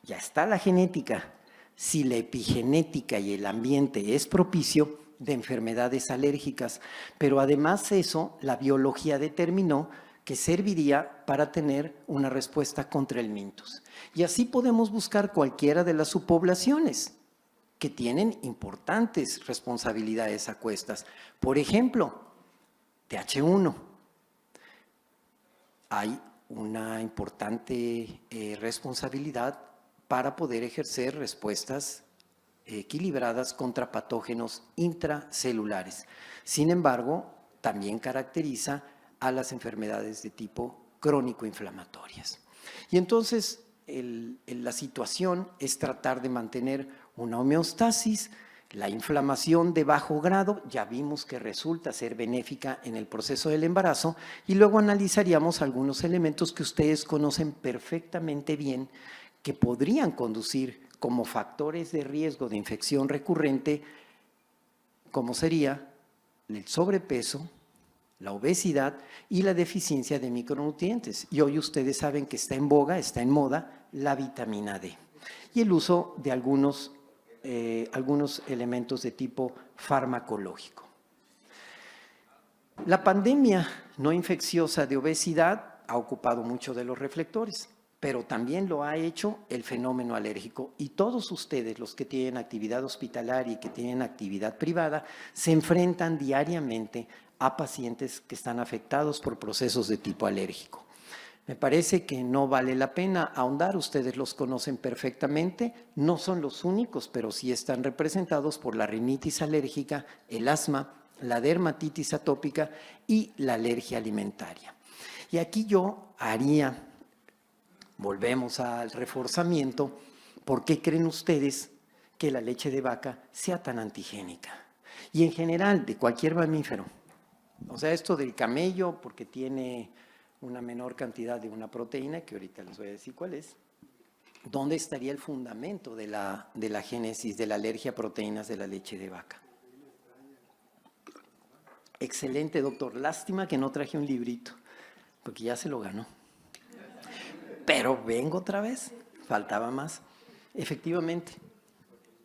B: ya está la genética, si la epigenética y el ambiente es propicio, de enfermedades alérgicas. Pero además eso, la biología determinó que serviría para tener una respuesta contra el mintus. Y así podemos buscar cualquiera de las subpoblaciones que tienen importantes responsabilidades a cuestas. Por ejemplo, TH1. Hay una importante responsabilidad para poder ejercer respuestas equilibradas contra patógenos intracelulares. Sin embargo, también caracteriza a las enfermedades de tipo crónico-inflamatorias. Y entonces la situación es tratar de mantener una homeostasis. La inflamación de bajo grado ya vimos que resulta ser benéfica en el proceso del embarazo, y luego analizaríamos algunos elementos que ustedes conocen perfectamente bien que podrían conducir como factores de riesgo de infección recurrente, como sería el sobrepeso, la obesidad y la deficiencia de micronutrientes. Y hoy ustedes saben que está en boga, está en moda, la vitamina D. Y el uso de algunos elementos de tipo farmacológico. La pandemia no infecciosa de obesidad ha ocupado mucho de los reflectores, pero también lo ha hecho el fenómeno alérgico. Y todos ustedes, los que tienen actividad hospitalaria y que tienen actividad privada, se enfrentan diariamente a pacientes que están afectados por procesos de tipo alérgico. Me parece que no vale la pena ahondar, ustedes los conocen perfectamente, no son los únicos, pero sí están representados por la rinitis alérgica, el asma, la dermatitis atópica y la alergia alimentaria. Y aquí yo haría, volvemos al reforzamiento, ¿por qué creen ustedes que la leche de vaca sea tan antigénica? Y en general, de cualquier mamífero. O sea, esto del camello, porque tiene una menor cantidad de una proteína, que ahorita les voy a decir cuál es. ¿dónde estaría el fundamento de la génesis de la alergia a proteínas de la leche de vaca? Excelente, doctor. Lástima que no traje un librito, porque ya se lo ganó. Pero vengo otra vez, faltaba más. Efectivamente,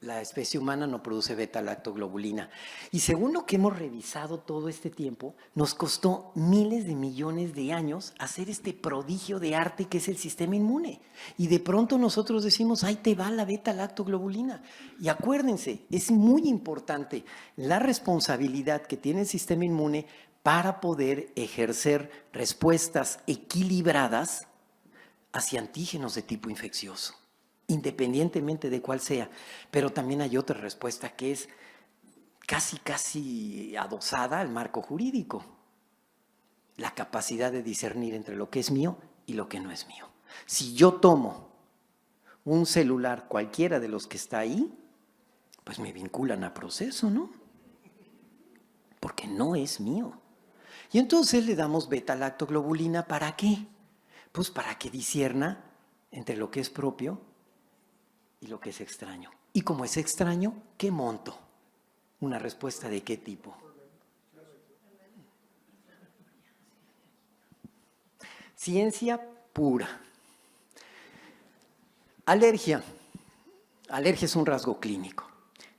B: la especie humana no produce beta-lactoglobulina. Y según lo que hemos revisado todo este tiempo, nos costó miles de millones de años hacer este prodigio de arte que es el sistema inmune. Y de pronto nosotros decimos, ahí te va la beta-lactoglobulina. Y acuérdense, es muy importante la responsabilidad que tiene el sistema inmune para poder ejercer respuestas equilibradas hacia antígenos de tipo infeccioso, independientemente de cuál sea. Pero también hay otra respuesta que es casi adosada al marco jurídico. La capacidad de discernir entre lo que es mío y lo que no es mío. Si yo tomo un celular, cualquiera de los que está ahí, pues me vinculan a proceso, ¿no? Porque no es mío. Y entonces le damos beta-lactoglobulina, ¿para qué? Pues para que discierna entre lo que es propio y lo que es extraño. Y como es extraño, ¿qué monto? ¿Una respuesta de qué tipo? Ciencia pura. Alergia. Alergia es un rasgo clínico.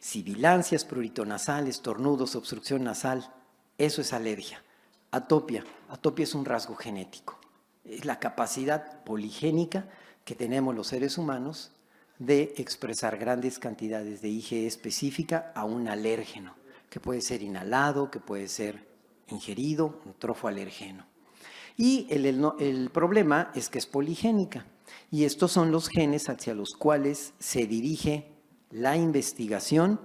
B: Sibilancias, prurito nasal, estornudos, obstrucción nasal, eso es alergia. Atopia. Atopia es un rasgo genético. Es la capacidad poligénica que tenemos los seres humanos de expresar grandes cantidades de IgE específica a un alérgeno, que puede ser inhalado, que puede ser ingerido, un trofoalergeno. Y el problema es que es poligénica, y estos son los genes hacia los cuales se dirige la investigación,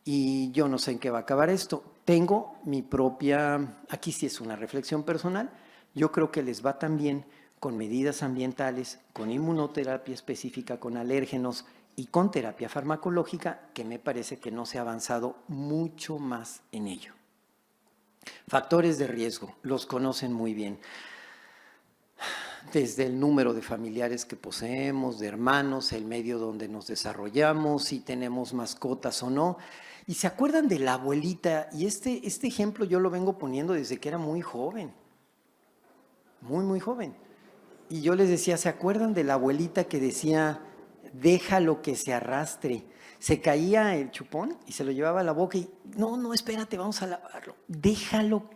B: y yo no sé en qué va a acabar esto. Tengo mi propia, aquí sí es una reflexión personal, yo creo que les va también con medidas ambientales, con inmunoterapia específica, con alérgenos y con terapia farmacológica, que me parece que no se ha avanzado mucho más en ello. Factores de riesgo, los conocen muy bien. Desde el número de familiares que poseemos, de hermanos, el medio donde nos desarrollamos, si tenemos mascotas o no. Y se acuerdan de la abuelita, y este ejemplo yo lo vengo poniendo desde que era muy joven. Muy joven. Y yo les decía, ¿se acuerdan de la abuelita que decía, déjalo que se arrastre? Se caía el chupón y se lo llevaba a la boca y, no, espérate, vamos a lavarlo. Déjalo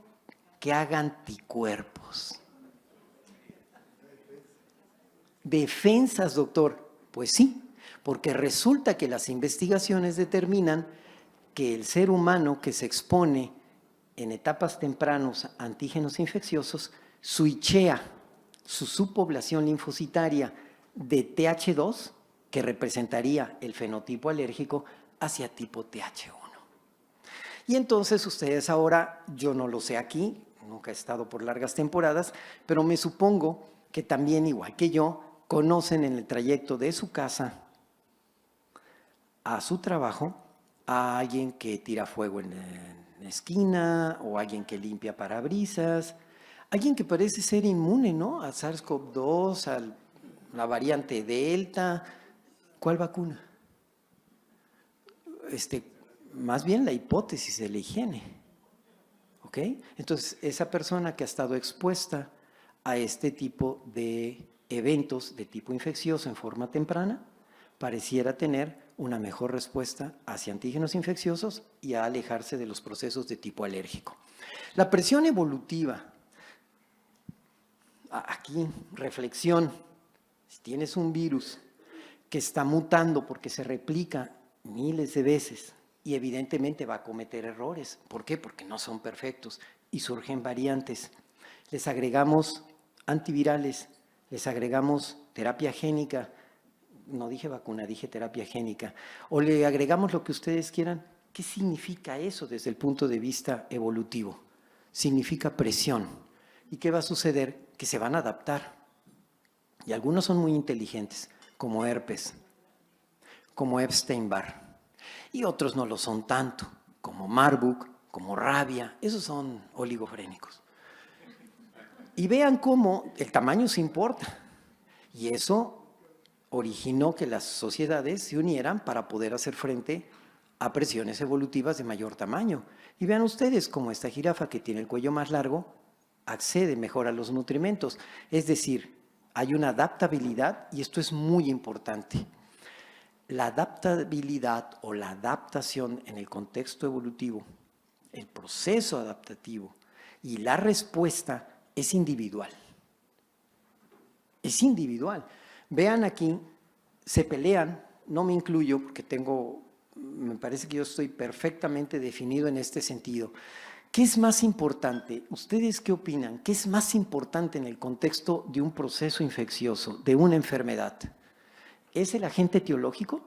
B: que haga anticuerpos. Defensas, doctor. Pues sí, porque resulta que las investigaciones determinan que el ser humano que se expone en etapas tempranas a antígenos infecciosos switchea su subpoblación linfocitaria de TH2, que representaría el fenotipo alérgico, hacia tipo TH1. Y entonces ustedes ahora, yo no lo sé aquí, nunca he estado por largas temporadas, pero me supongo que también, igual que yo, conocen en el trayecto de su casa a su trabajo a alguien que tira fuego en la esquina o alguien que limpia parabrisas, alguien que parece ser inmune, ¿no? A SARS-CoV-2, a la variante Delta. ¿Cuál vacuna? Más bien la hipótesis de la higiene. ¿Ok? Entonces, esa persona que ha estado expuesta a este tipo de eventos de tipo infeccioso en forma temprana, pareciera tener una mejor respuesta hacia antígenos infecciosos y a alejarse de los procesos de tipo alérgico. La presión evolutiva. Aquí, reflexión. Si tienes un virus que está mutando porque se replica miles de veces y evidentemente va a cometer errores. ¿Por qué? Porque no son perfectos y surgen variantes. Les agregamos antivirales, les agregamos terapia génica, no dije vacuna, dije terapia génica, o le agregamos lo que ustedes quieran. ¿Qué significa eso desde el punto de vista evolutivo? Significa presión. ¿Y qué va a suceder? Que se van a adaptar. Y algunos son muy inteligentes, como herpes, como Epstein-Barr. Y otros no lo son tanto, como Marburg, como rabia. Esos son oligofrénicos. Y vean cómo el tamaño se importa. Y eso originó que las sociedades se unieran para poder hacer frente a presiones evolutivas de mayor tamaño. Y vean ustedes cómo esta jirafa que tiene el cuello más largo accede mejor a los nutrimentos. Es decir, hay una adaptabilidad y esto es muy importante. La adaptabilidad o la adaptación en el contexto evolutivo, el proceso adaptativo y la respuesta es individual. Es individual. Vean aquí, se pelean, no me incluyo porque me parece que yo estoy perfectamente definido en este sentido. ¿Qué es más importante? ¿Ustedes qué opinan? ¿Qué es más importante en el contexto de un proceso infeccioso, de una enfermedad? ¿Es el agente etiológico?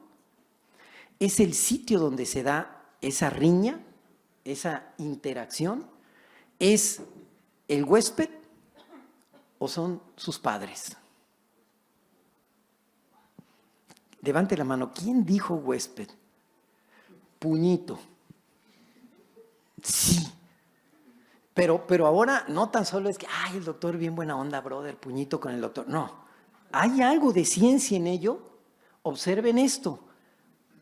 B: ¿Es el sitio donde se da esa riña, esa interacción? ¿Es el huésped o son sus padres? Levante la mano. ¿Quién dijo huésped? Puñito. Sí. Pero ahora no tan solo es que, ay, el doctor bien buena onda, brother, puñito con el doctor. No. Hay algo de ciencia en ello. Observen esto.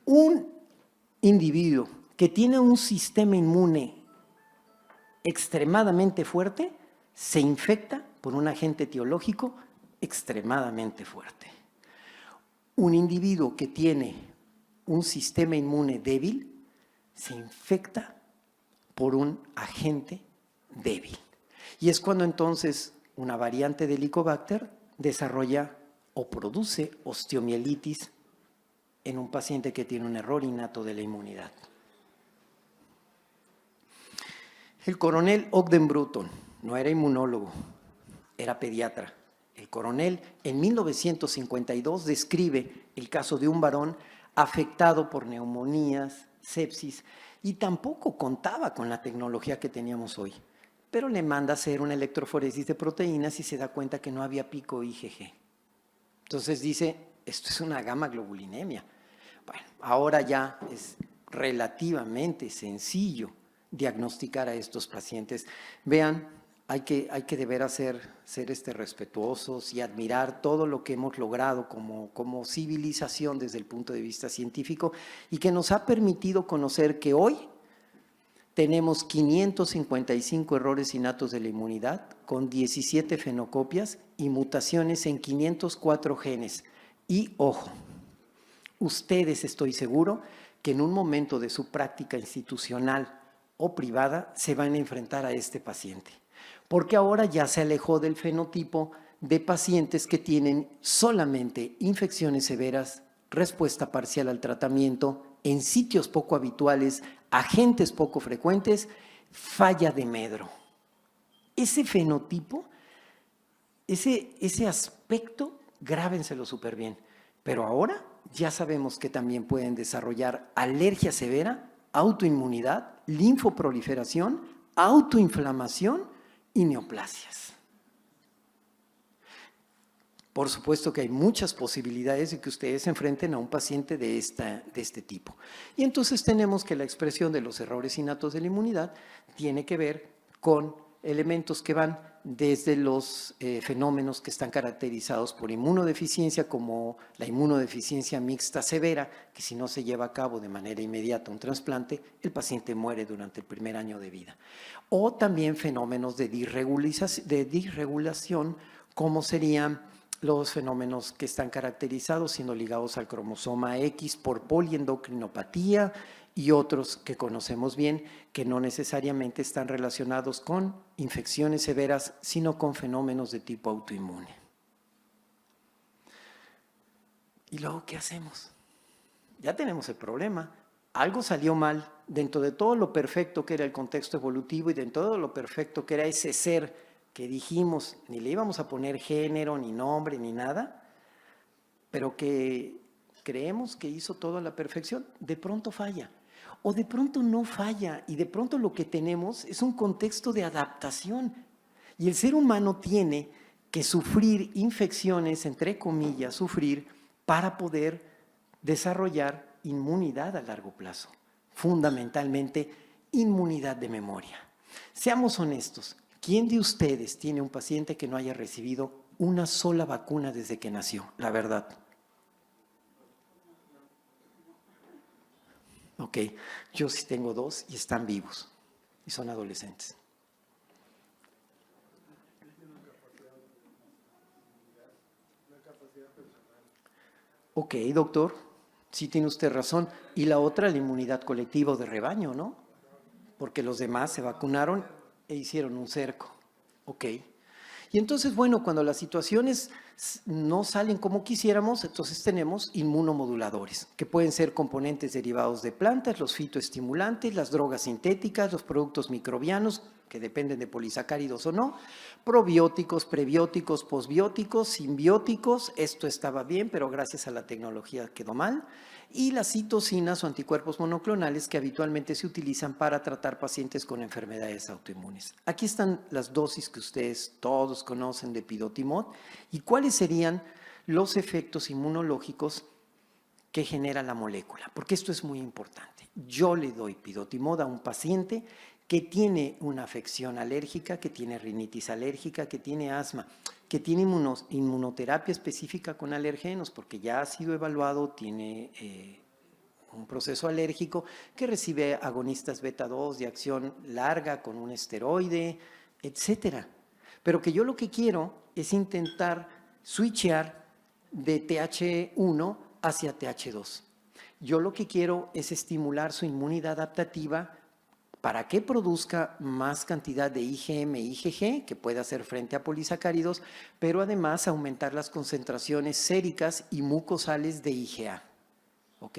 B: Un individuo que tiene un sistema inmune extremadamente fuerte se infecta por un agente etiológico extremadamente fuerte. Un individuo que tiene un sistema inmune débil se infecta por un agente débil. Y es cuando entonces una variante de Helicobacter desarrolla o produce osteomielitis en un paciente que tiene un error innato de la inmunidad. El coronel Ogden Bruton no era inmunólogo, era pediatra. El coronel en 1952 describe el caso de un varón afectado por neumonías, sepsis, y tampoco contaba con la tecnología que teníamos hoy. Pero le manda a hacer una electroforesis de proteínas y se da cuenta que no había pico IgG. Entonces dice, esto es una gamma globulinemia. Bueno, ahora ya es relativamente sencillo diagnosticar a estos pacientes. Vean, hay que de veras ser respetuosos y admirar todo lo que hemos logrado como civilización desde el punto de vista científico y que nos ha permitido conocer que hoy tenemos 555 errores innatos de la inmunidad con 17 fenocopias y mutaciones en 504 genes. Y ojo, ustedes estoy seguro que en un momento de su práctica institucional o privada se van a enfrentar a este paciente. Porque ahora ya se alejó del fenotipo de pacientes que tienen solamente infecciones severas, respuesta parcial al tratamiento, en sitios poco habituales, agentes poco frecuentes, falla de medro. Ese fenotipo, ese aspecto, grábenselo súper bien. Pero ahora ya sabemos que también pueden desarrollar alergia severa, autoinmunidad, linfoproliferación, autoinflamación y neoplasias. Por supuesto que hay muchas posibilidades de que ustedes se enfrenten a un paciente de este tipo. Y entonces tenemos que la expresión de los errores innatos de la inmunidad tiene que ver con elementos que van desde los fenómenos que están caracterizados por inmunodeficiencia, como la inmunodeficiencia mixta severa, que si no se lleva a cabo de manera inmediata un trasplante, el paciente muere durante el primer año de vida. O también fenómenos de disregulación, como serían los fenómenos que están caracterizados siendo ligados al cromosoma X por poliendocrinopatía y otros que conocemos bien que no necesariamente están relacionados con infecciones severas, sino con fenómenos de tipo autoinmune. ¿Y luego qué hacemos? Ya tenemos el problema. Algo salió mal dentro de todo lo perfecto que era el contexto evolutivo y dentro de todo lo perfecto que era ese ser que dijimos, ni le íbamos a poner género, ni nombre, ni nada, pero que creemos que hizo todo a la perfección, de pronto falla. O de pronto no falla y de pronto lo que tenemos es un contexto de adaptación. Y el ser humano tiene que sufrir infecciones, entre comillas, sufrir para poder desarrollar inmunidad a largo plazo. Fundamentalmente, inmunidad de memoria. Seamos honestos, ¿quién de ustedes tiene un paciente que no haya recibido una sola vacuna desde que nació? La verdad. Ok, yo sí tengo 2 y están vivos y son adolescentes. Ok, doctor, sí tiene usted razón. Y la otra, la inmunidad colectiva o de rebaño, ¿no? Porque los demás se vacunaron e hicieron un cerco. Ok. Y entonces, bueno, cuando las situaciones no salen como quisiéramos, entonces tenemos inmunomoduladores, que pueden ser componentes derivados de plantas, los fitoestimulantes, las drogas sintéticas, los productos microbianos, que dependen de polisacáridos o no, probióticos, prebióticos, posbióticos, simbióticos, esto estaba bien, pero gracias a la tecnología quedó mal, y las citocinas o anticuerpos monoclonales que habitualmente se utilizan para tratar pacientes con enfermedades autoinmunes. Aquí están las dosis que ustedes todos conocen de pidotimod y cuáles serían los efectos inmunológicos que genera la molécula, porque esto es muy importante. Yo le doy pidotimod a un paciente que tiene una afección alérgica, que tiene rinitis alérgica, que tiene asma, que tiene inmunoterapia específica con alergenos, porque ya ha sido evaluado, tiene un proceso alérgico, que recibe agonistas beta 2 de acción larga con un esteroide, etcétera. Pero que yo lo que quiero es intentar switchear de TH1 hacia TH2. Yo lo que quiero es estimular su inmunidad adaptativa para que produzca más cantidad de IgM e IgG, que pueda hacer frente a polisacáridos, pero además aumentar las concentraciones séricas y mucosales de IgA. ¿Ok?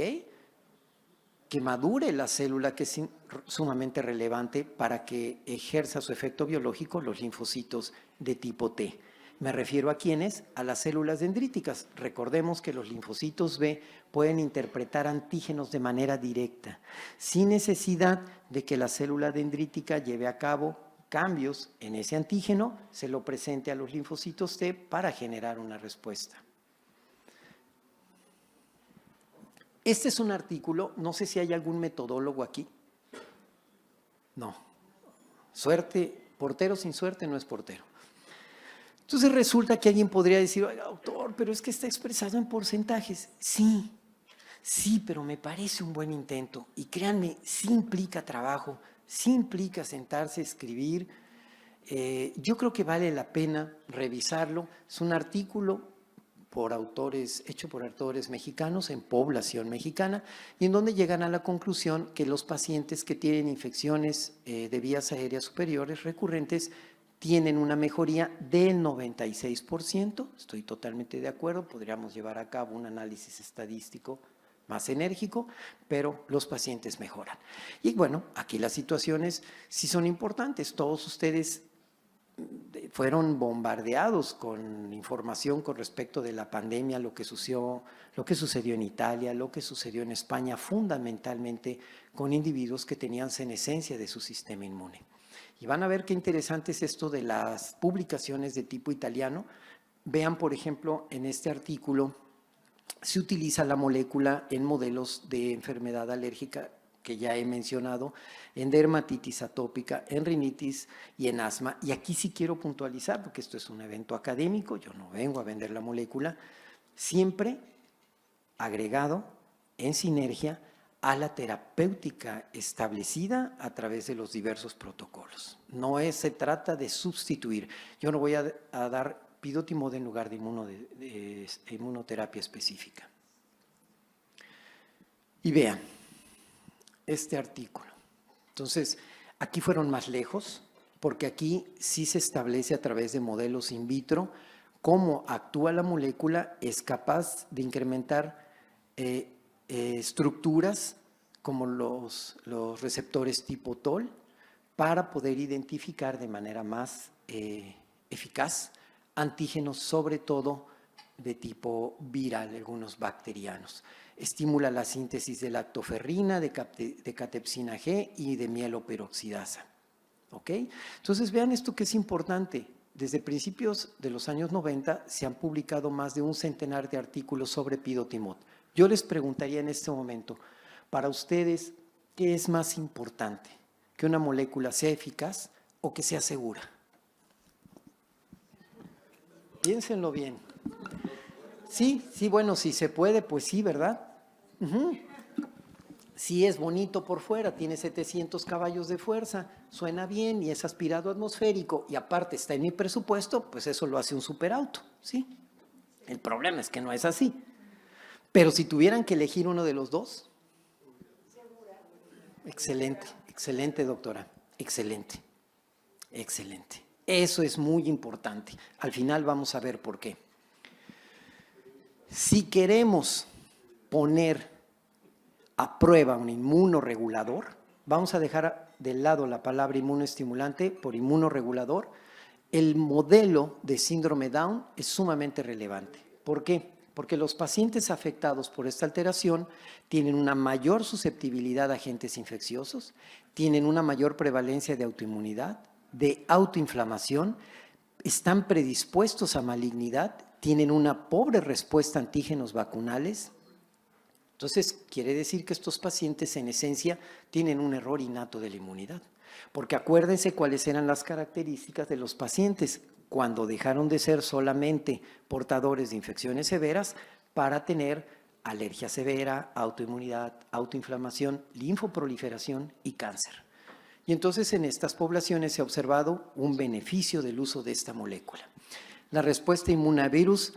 B: Que madure la célula, que es sumamente relevante para que ejerza su efecto biológico los linfocitos de tipo T. Me refiero a quiénes, a las células dendríticas. Recordemos que los linfocitos B pueden interpretar antígenos de manera directa, sin necesidad de que la célula dendrítica lleve a cabo cambios en ese antígeno, se lo presente a los linfocitos T para generar una respuesta. Este es un artículo, no sé si hay algún metodólogo aquí. No. Suerte, portero sin suerte no es portero. Entonces resulta que alguien podría decir, oiga, doctor, pero es que está expresado en porcentajes. Sí, sí, pero me parece un buen intento. Y créanme, sí implica trabajo, sí implica sentarse a escribir. Yo creo que vale la pena revisarlo. Es un artículo hecho por autores mexicanos en población mexicana, y en donde llegan a la conclusión que los pacientes que tienen infecciones de vías aéreas superiores recurrentes tienen una mejoría del 96%, estoy totalmente de acuerdo, podríamos llevar a cabo un análisis estadístico más enérgico, pero los pacientes mejoran. Y bueno, aquí las situaciones sí son importantes, todos ustedes fueron bombardeados con información con respecto de la pandemia, lo que sucedió en Italia, lo que sucedió en España, fundamentalmente con individuos que tenían senescencia de su sistema inmune. Y van a ver qué interesante es esto de las publicaciones de tipo italiano. Vean, por ejemplo, en este artículo se utiliza la molécula en modelos de enfermedad alérgica que ya he mencionado, en dermatitis atópica, en rinitis y en asma. Y aquí sí quiero puntualizar, porque esto es un evento académico, yo no vengo a vender la molécula, siempre agregado en sinergia a la terapéutica establecida a través de los diversos protocolos. No se trata de sustituir. Yo no voy a dar pidotimod en lugar de inmunoterapia específica. Y vean este artículo. Entonces, aquí fueron más lejos, porque aquí sí se establece a través de modelos in vitro cómo actúa la molécula, es capaz de incrementar estructuras como los receptores tipo TOL para poder identificar de manera más eficaz antígenos, sobre todo de tipo viral, algunos bacterianos. Estimula la síntesis de lactoferrina, de catepsina G y de mieloperoxidasa. ¿Ok? Entonces vean esto que es importante. Desde principios de los años 90 se han publicado más de 100 de artículos sobre pidotimod. Yo les preguntaría en este momento, para ustedes, ¿qué es más importante? ¿Que una molécula sea eficaz o que sea segura? Piénsenlo bien. Sí, bueno, si se puede, pues sí, ¿verdad? Sí es bonito por fuera, tiene 700 caballos de fuerza, suena bien y es aspirado atmosférico y aparte está en mi presupuesto, pues eso lo hace un superauto, ¿sí? El problema es que no es así. Pero si tuvieran que elegir uno de los dos, excelente, excelente, doctora, excelente, excelente. Eso es muy importante. Al final vamos a ver por qué. Si queremos poner a prueba un inmunoregulador, vamos a dejar de lado la palabra inmunoestimulante por inmunoregulador, el modelo de síndrome Down es sumamente relevante. ¿Por qué? Porque los pacientes afectados por esta alteración tienen una mayor susceptibilidad a agentes infecciosos, tienen una mayor prevalencia de autoinmunidad, de autoinflamación, están predispuestos a malignidad, tienen una pobre respuesta a antígenos vacunales. Entonces, quiere decir que estos pacientes en esencia tienen un error innato de la inmunidad. Porque acuérdense cuáles eran las características de los pacientes cuando dejaron de ser solamente portadores de infecciones severas para tener alergia severa, autoinmunidad, autoinflamación, linfoproliferación y cáncer. Y entonces en estas poblaciones se ha observado un beneficio del uso de esta molécula. La respuesta inmune a virus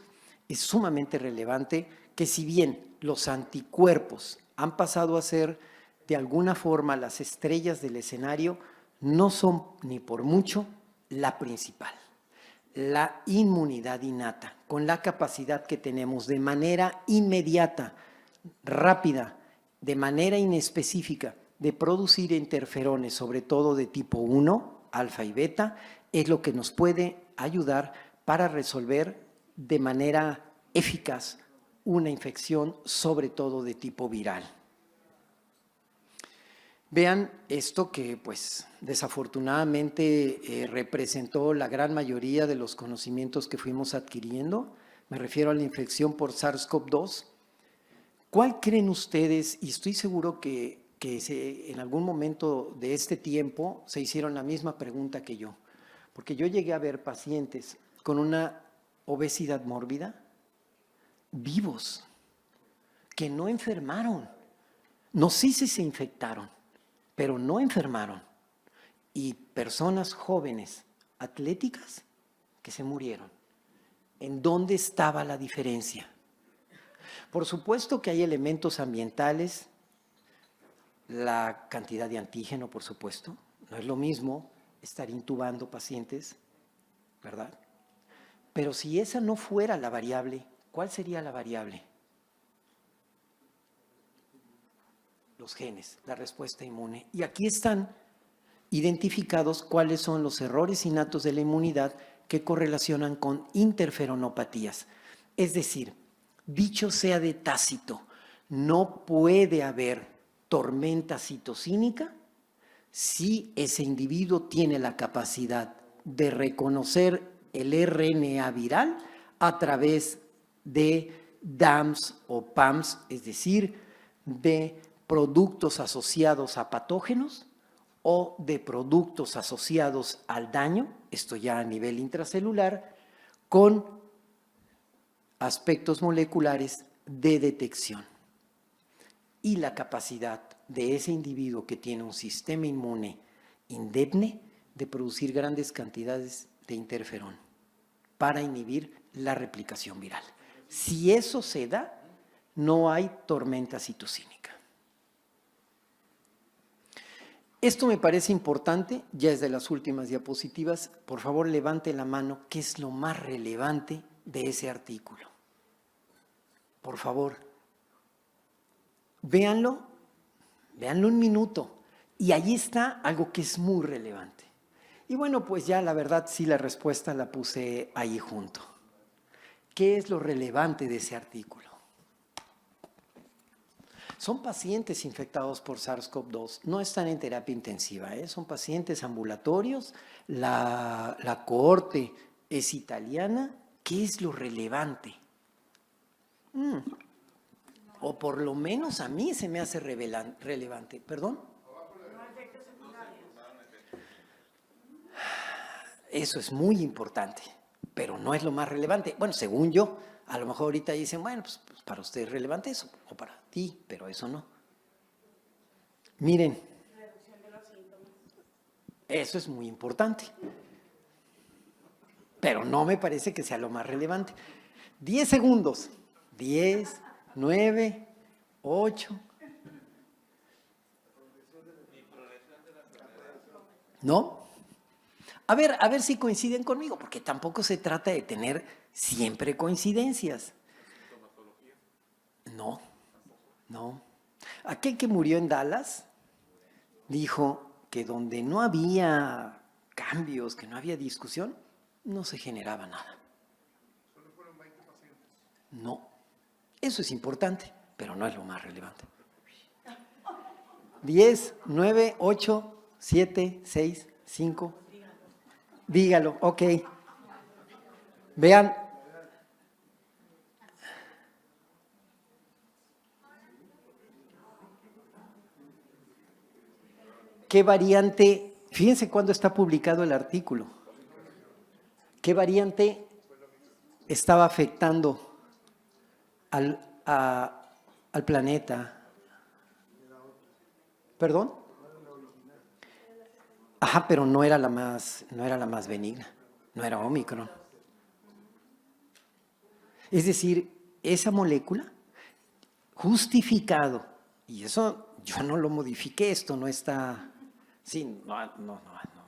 B: es sumamente relevante, que si bien los anticuerpos han pasado a ser de alguna forma las estrellas del escenario, no son ni por mucho la principal. La inmunidad innata, con la capacidad que tenemos de manera inmediata, rápida, de manera inespecífica, de producir interferones, sobre todo de tipo 1, alfa y beta, es lo que nos puede ayudar para resolver de manera eficaz una infección, sobre todo de tipo viral. Vean esto que, pues, desafortunadamente representó la gran mayoría de los conocimientos que fuimos adquiriendo. Me refiero a la infección por SARS-CoV-2. ¿Cuál creen ustedes? Y estoy seguro que en algún momento de este tiempo se hicieron la misma pregunta que yo. Porque yo llegué a ver pacientes con una obesidad mórbida, vivos, que no enfermaron. No sé si se infectaron, pero no enfermaron. Y personas jóvenes, atléticas, que se murieron. ¿En dónde estaba la diferencia? Por supuesto que hay elementos ambientales, la cantidad de antígeno, por supuesto. No es lo mismo estar intubando pacientes, ¿verdad? Pero si esa no fuera la variable, ¿cuál sería la variable? Los genes, la respuesta inmune. Y aquí están identificados cuáles son los errores innatos de la inmunidad que correlacionan con interferonopatías. Es decir, dicho sea de tácito, no puede haber tormenta citocínica si ese individuo tiene la capacidad de reconocer el RNA viral a través de DAMs o PAMs, es decir, de productos asociados a patógenos o de productos asociados al daño, esto ya a nivel intracelular, con aspectos moleculares de detección. Y la capacidad de ese individuo que tiene un sistema inmune indemne de producir grandes cantidades de interferón para inhibir la replicación viral. Si eso se da, no hay tormenta citocínica. Esto me parece importante, ya es de las últimas diapositivas. Por favor, levante la mano, ¿qué es lo más relevante de ese artículo? Por favor, véanlo un minuto. Y ahí está algo que es muy relevante. Y bueno, pues ya la verdad sí la respuesta la puse ahí junto. ¿Qué es lo relevante de ese artículo? Son pacientes infectados por SARS-CoV-2, no están en terapia intensiva, son pacientes ambulatorios, la cohorte es italiana. ¿Qué es lo relevante? O por lo menos a mí se me hace relevante. ¿Perdón? Eso es muy importante, pero no es lo más relevante. Bueno, según yo, a lo mejor ahorita dicen, bueno, pues para usted es relevante eso, o para ti, pero eso no. Miren, eso es muy importante, pero no me parece que sea lo más relevante. 10 segundos. 10, 9, 8. ¿No? A ver si coinciden conmigo, porque tampoco se trata de tener siempre coincidencias. No, no. Aquel que murió en Dallas dijo que donde no había cambios, que no había discusión, no se generaba nada. No, eso es importante, pero no es lo más relevante. 10, 9, 8, 7, 6, 5. Dígalo, ok. Vean. ¿Qué variante? Fíjense cuándo está publicado el artículo. ¿Qué variante estaba afectando al planeta? ¿Perdón? Ajá, pero no era la más benigna, no era Omicron. Es decir, esa molécula, justificado, y eso yo no lo modifiqué, esto no está, sí, no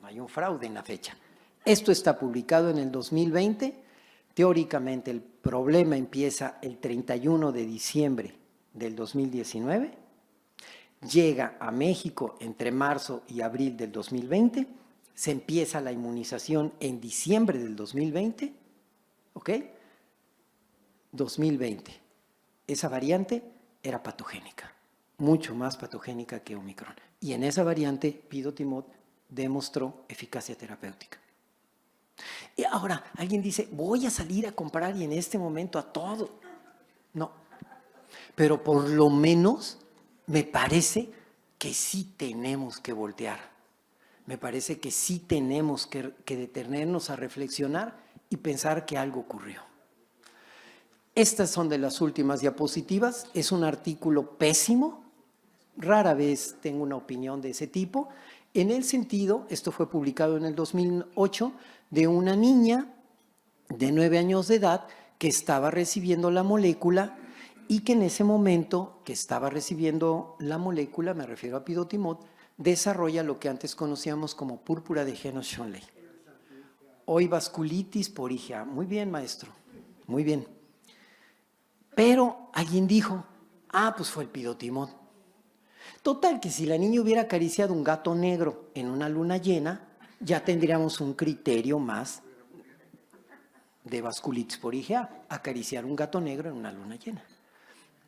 B: hay un fraude en la fecha. Esto está publicado en el 2020, teóricamente el problema empieza el 31 de diciembre del 2019, llega a México entre marzo y abril del 2020, se empieza la inmunización en diciembre del 2020, ¿ok? 2020. Esa variante era patogénica, mucho más patogénica que Omicron. Y en esa variante, Pidotimod demostró eficacia terapéutica. Y ahora, alguien dice, voy a salir a comprar y en este momento a todo. No, pero por lo menos me parece que sí tenemos que voltear. Me parece que sí tenemos que detenernos a reflexionar y pensar que algo ocurrió. Estas son de las últimas diapositivas. Es un artículo pésimo. Rara vez tengo una opinión de ese tipo. En el sentido, esto fue publicado en el 2008, de una niña de 9 años de edad que estaba recibiendo la molécula y que en ese momento que estaba recibiendo la molécula, me refiero a Pidotimod, desarrolla lo que antes conocíamos como púrpura de Henoch-Schönlein. Hoy vasculitis por IgA. Muy bien, maestro. Muy bien. Pero alguien dijo, pues fue el Pidotimod. Total, que si la niña hubiera acariciado un gato negro en una luna llena, ya tendríamos un criterio más de vasculitis por IgA, acariciar un gato negro en una luna llena.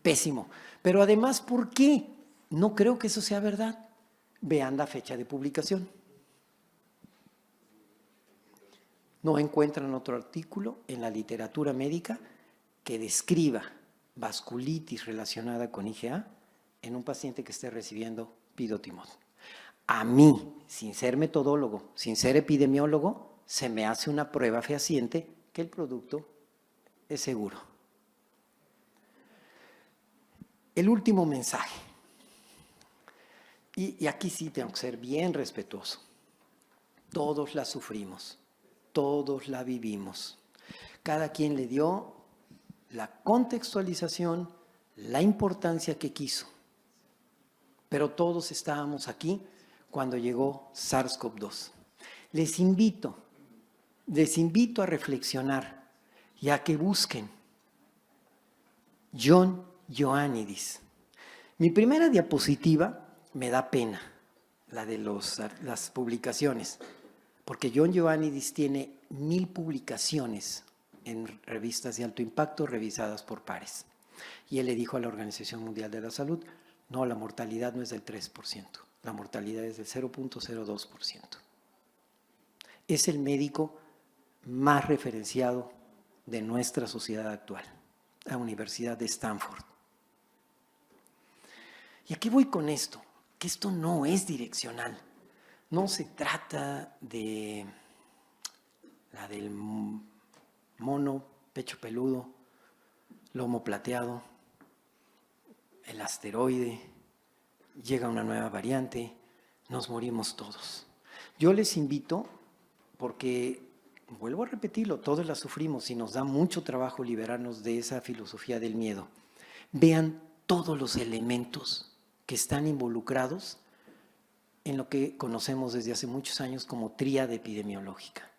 B: Pésimo. Pero además, ¿por qué? No creo que eso sea verdad. Vean la fecha de publicación. No encuentran otro artículo en la literatura médica que describa vasculitis relacionada con IgA en un paciente que esté recibiendo Pidotimod. A mí, sin ser metodólogo, sin ser epidemiólogo, se me hace una prueba fehaciente que el producto es seguro. El último mensaje, y aquí sí tengo que ser bien respetuoso. Todos la sufrimos, todos la vivimos. Cada quien le dio la contextualización, la importancia que quiso. Pero todos estábamos aquí cuando llegó SARS-CoV-2. Les invito a reflexionar y a que busquen John Ioannidis. Mi primera diapositiva me da pena, la de las publicaciones, porque John Ioannidis tiene 1000 publicaciones en revistas de alto impacto revisadas por pares. Y él le dijo a la Organización Mundial de la Salud, no, la mortalidad no es del 3%, la mortalidad es del 0.02%. Es el médico más referenciado de nuestra sociedad actual, la Universidad de Stanford. ¿Y a qué voy con esto? Que esto no es direccional. No se trata de la del mono, pecho peludo, lomo plateado, el asteroide, llega una nueva variante, nos morimos todos. Yo les invito, porque vuelvo a repetirlo, todos la sufrimos y nos da mucho trabajo liberarnos de esa filosofía del miedo. Vean todos los elementos que están involucrados en lo que conocemos desde hace muchos años como tríada epidemiológica,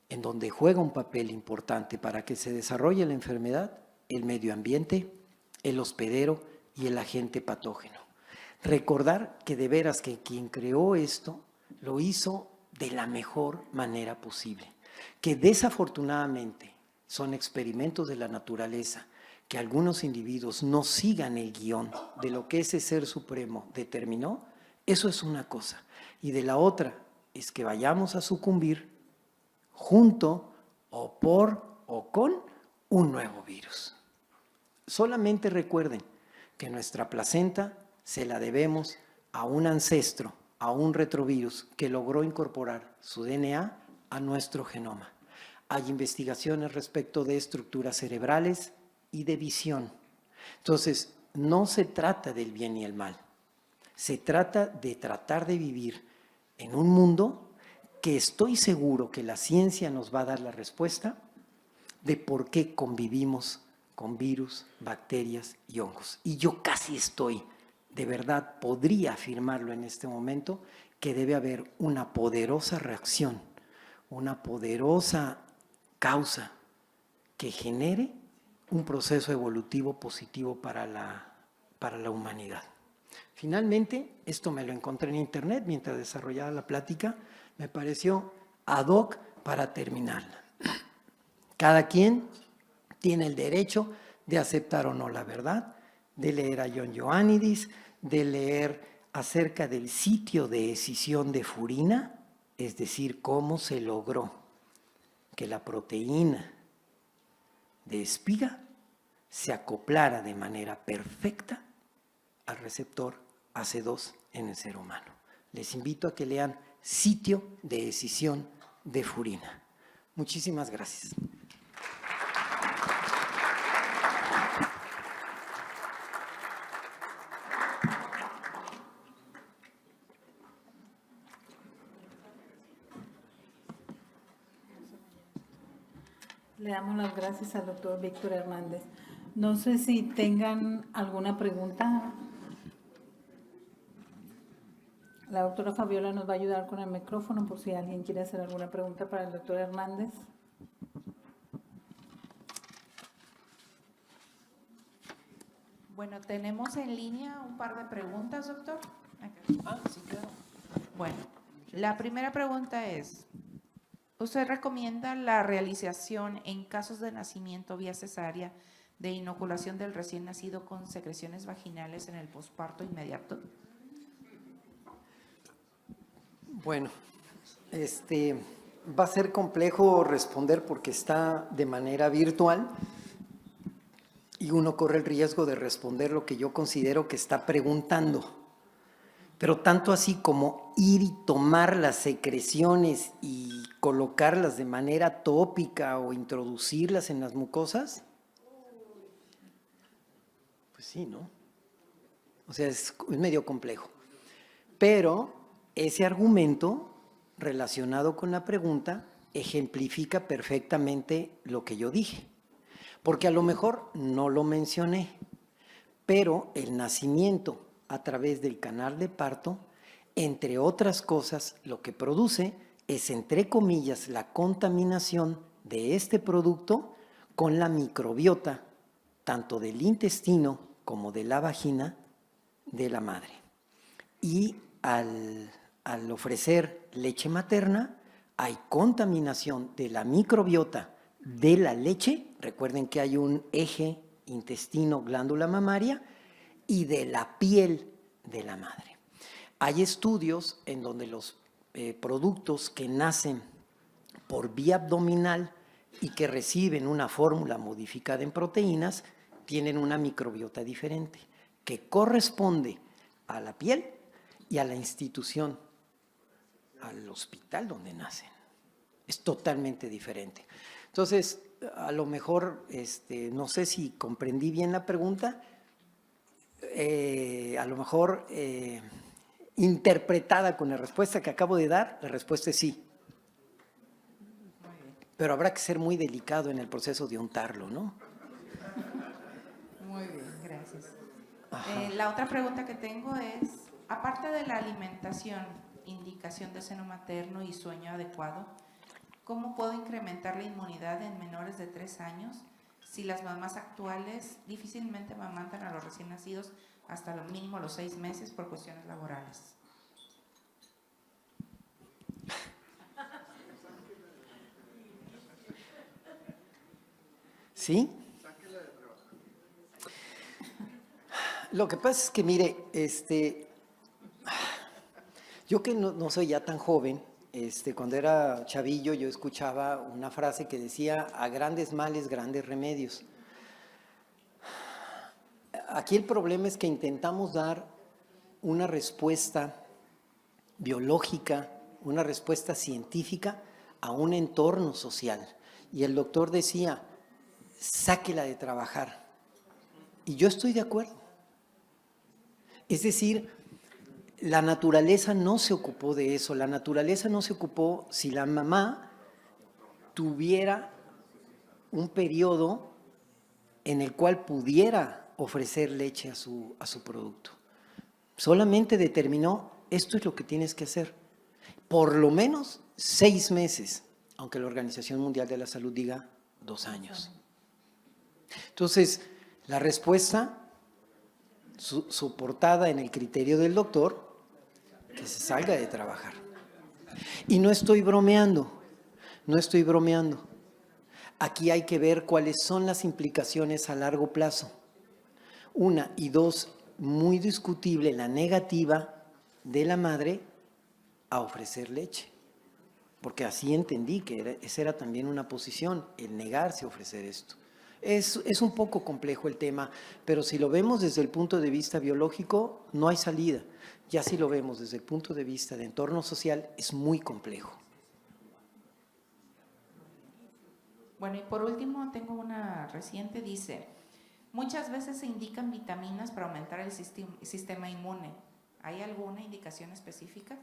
B: en donde juega un papel importante para que se desarrolle la enfermedad el medio ambiente, el hospedero y el agente patógeno. Recordar que de veras que quien creó esto lo hizo de la mejor manera posible, que desafortunadamente son experimentos de la naturaleza, que algunos individuos no sigan el guión de lo que ese ser supremo determinó, eso es una cosa. Y de la otra es que vayamos a sucumbir junto o por o con un nuevo virus. Solamente recuerden que nuestra placenta se la debemos a un ancestro, a un retrovirus que logró incorporar su DNA a nuestro genoma. Hay investigaciones respecto de estructuras cerebrales y de visión. Entonces, no se trata del bien y el mal. Se trata de tratar de vivir en un mundo que estoy seguro que la ciencia nos va a dar la respuesta de por qué convivimos con virus, bacterias y hongos. Y yo casi estoy, de verdad, podría afirmarlo en este momento, que debe haber una poderosa reacción, una poderosa causa que genere un proceso evolutivo positivo para la humanidad. Finalmente, esto me lo encontré en internet mientras desarrollaba la plática, me pareció ad hoc para terminarla. Cada quien tiene el derecho de aceptar o no la verdad, de leer a John Ioannidis, de leer acerca del sitio de escisión de furina, es decir, cómo se logró que la proteína de espiga se acoplara de manera perfecta al receptor AC2 en el ser humano. Les invito a que lean Sitio de escisión de furina. Muchísimas gracias.
A: Le damos las gracias al doctor Víctor Hernández. No sé si tengan alguna pregunta. La doctora Fabiola nos va a ayudar con el micrófono por si alguien quiere hacer alguna pregunta para el doctor Hernández.
C: Bueno, tenemos en línea un par de preguntas, doctor.
B: Sí, claro.
C: Bueno, la primera pregunta es, ¿usted recomienda la realización en casos de nacimiento vía cesárea de inoculación del recién nacido con secreciones vaginales en el posparto inmediato?
B: Bueno, va a ser complejo responder porque está de manera virtual y uno corre el riesgo de responder lo que yo considero que está preguntando. Pero tanto así como ir y tomar las secreciones y colocarlas de manera tópica o introducirlas en las mucosas, pues sí, ¿no? O sea, es medio complejo. Pero ese argumento relacionado con la pregunta ejemplifica perfectamente lo que yo dije. Porque a lo mejor no lo mencioné, pero el nacimiento a través del canal de parto, entre otras cosas, lo que produce es, entre comillas, la contaminación de este producto con la microbiota, tanto del intestino como de la vagina de la madre. Y al ofrecer leche materna, hay contaminación de la microbiota de la leche. Recuerden que hay un eje intestino-glándula mamaria y de la piel de la madre. Hay estudios en donde los productos que nacen por vía abdominal y que reciben una fórmula modificada en proteínas tienen una microbiota diferente que corresponde a la piel y a la institución, al hospital donde nacen. Es totalmente diferente. Entonces, a lo mejor, no sé si comprendí bien la pregunta. a lo mejor interpretada con la respuesta que acabo de dar, la respuesta es sí. Pero habrá que ser muy delicado en el proceso de untarlo, ¿no?
C: Muy bien, gracias. La otra pregunta que tengo es, aparte de la alimentación, indicación de seno materno y sueño adecuado, ¿cómo puedo incrementar la inmunidad en menores de 3 años si las mamás actuales difícilmente amamantan a los recién nacidos hasta lo mínimo los 6 meses por cuestiones laborales?
B: ¿Sí? Lo que pasa es que, mire, yo que no soy ya tan joven, cuando era chavillo yo escuchaba una frase que decía, a grandes males, grandes remedios. Aquí el problema es que intentamos dar una respuesta biológica, una respuesta científica a un entorno social. Y el doctor decía, sáquela de trabajar. Y yo estoy de acuerdo. Es decir, la naturaleza no se ocupó de eso. La naturaleza no se ocupó si la mamá tuviera un periodo en el cual pudiera ofrecer leche a su producto. Solamente determinó, esto es lo que tienes que hacer. Por lo menos 6 meses, aunque la Organización Mundial de la Salud diga 2 años. Entonces, la respuesta soportada en el criterio del doctor, que se salga de trabajar. Y no estoy bromeando, no estoy bromeando. Aquí hay que ver cuáles son las implicaciones a largo plazo. 1 y 2, muy discutible la negativa de la madre a ofrecer leche. Porque así entendí que esa era también una posición, el negarse a ofrecer esto. Es un poco complejo el tema, pero si lo vemos desde el punto de vista biológico, no hay salida. Ya si lo vemos desde el punto de vista de entorno social, es muy complejo.
C: Bueno, y por último tengo una reciente, dice, muchas veces se indican vitaminas para aumentar el sistema inmune. ¿Hay alguna indicación específica?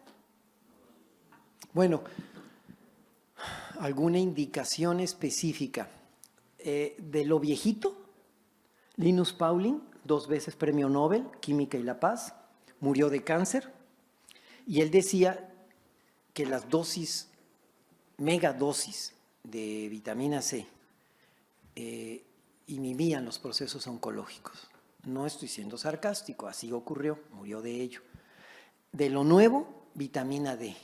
B: Bueno, alguna indicación específica. De lo viejito, Linus Pauling, 2 veces premio Nobel, Química y la Paz, murió de cáncer, y él decía que las dosis, megadosis de vitamina C inhibían los procesos oncológicos. No estoy siendo sarcástico, así ocurrió, murió de ello. De lo nuevo, vitamina D.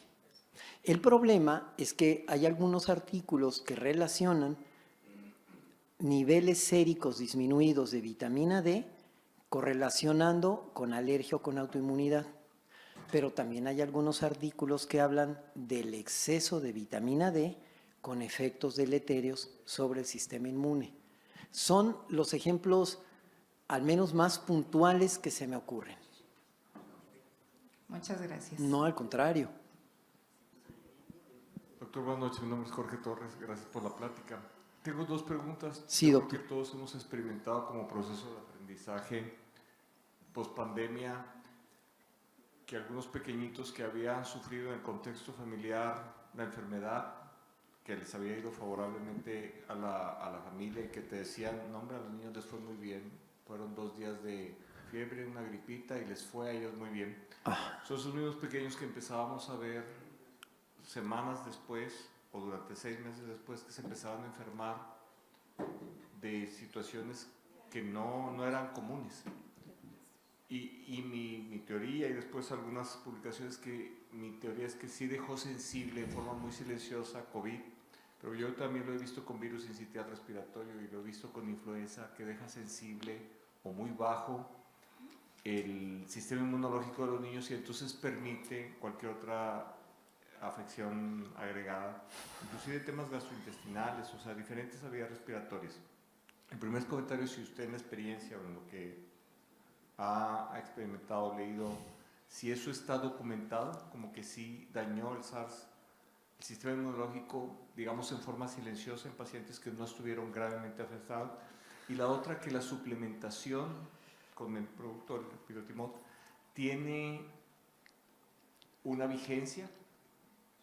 B: El problema es que hay algunos artículos que relacionan niveles séricos disminuidos de vitamina D correlacionando con alergia o con autoinmunidad. Pero también hay algunos artículos que hablan del exceso de vitamina D con efectos deleterios sobre el sistema inmune. Son los ejemplos al menos más puntuales que se me ocurren.
C: Muchas gracias.
B: No, al contrario.
D: Doctor, buenas noches. Mi nombre es Jorge Torres. Gracias por la plática. Tengo 2 preguntas.
B: Sí,
D: Yo
B: doctor.
D: creo que todos hemos experimentado como proceso de aprendizaje post-pandemia que algunos pequeñitos que habían sufrido en el contexto familiar la enfermedad, que les había ido favorablemente a la familia y que te decían, no hombre, a los niños les fue muy bien, fueron 2 días de fiebre, una gripita y les fue a ellos muy bien. Son esos mismos pequeños que empezábamos a ver semanas después o durante 6 meses después que se empezaban a enfermar de situaciones que no eran comunes. Y mi teoría, y después algunas publicaciones, que mi teoría es que sí dejó sensible de forma muy silenciosa COVID, pero yo también lo he visto con virus sincitial respiratorio y lo he visto con influenza, que deja sensible o muy bajo el sistema inmunológico de los niños y entonces permite cualquier otra afección agregada, inclusive temas gastrointestinales, o sea, diferentes vías respiratorias. El primer comentario es si usted en la experiencia o en lo que ha experimentado, leído, si eso está documentado, como que sí dañó el SARS, el sistema inmunológico, digamos, en forma silenciosa en pacientes que no estuvieron gravemente afectados. Y la otra, que la suplementación con el producto del Pirotimod, ¿tiene una vigencia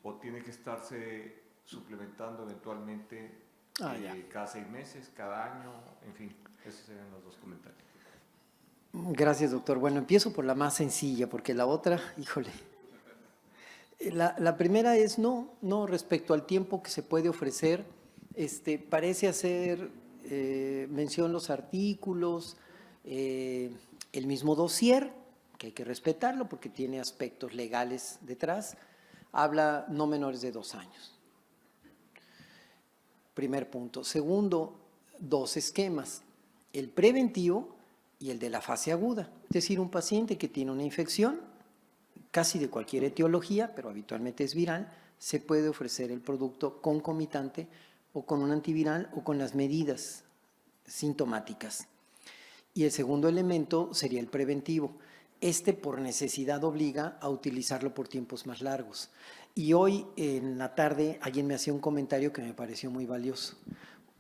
D: o tiene que estarse suplementando eventualmente cada 6 meses, cada año? En fin, esos serían los dos comentarios.
B: Gracias, doctor. Bueno, empiezo por la más sencilla, porque la otra, híjole. La primera es no, respecto al tiempo que se puede ofrecer, parece hacer mención los artículos, el mismo dossier, que hay que respetarlo porque tiene aspectos legales detrás, habla no menores de 2 años. Primer punto. Segundo, 2 esquemas, el preventivo y el de la fase aguda, es decir, un paciente que tiene una infección, casi de cualquier etiología, pero habitualmente es viral, se puede ofrecer el producto concomitante o con un antiviral o con las medidas sintomáticas. Y el segundo elemento sería el preventivo. Por necesidad obliga a utilizarlo por tiempos más largos. Y hoy en la tarde alguien me hacía un comentario que me pareció muy valioso.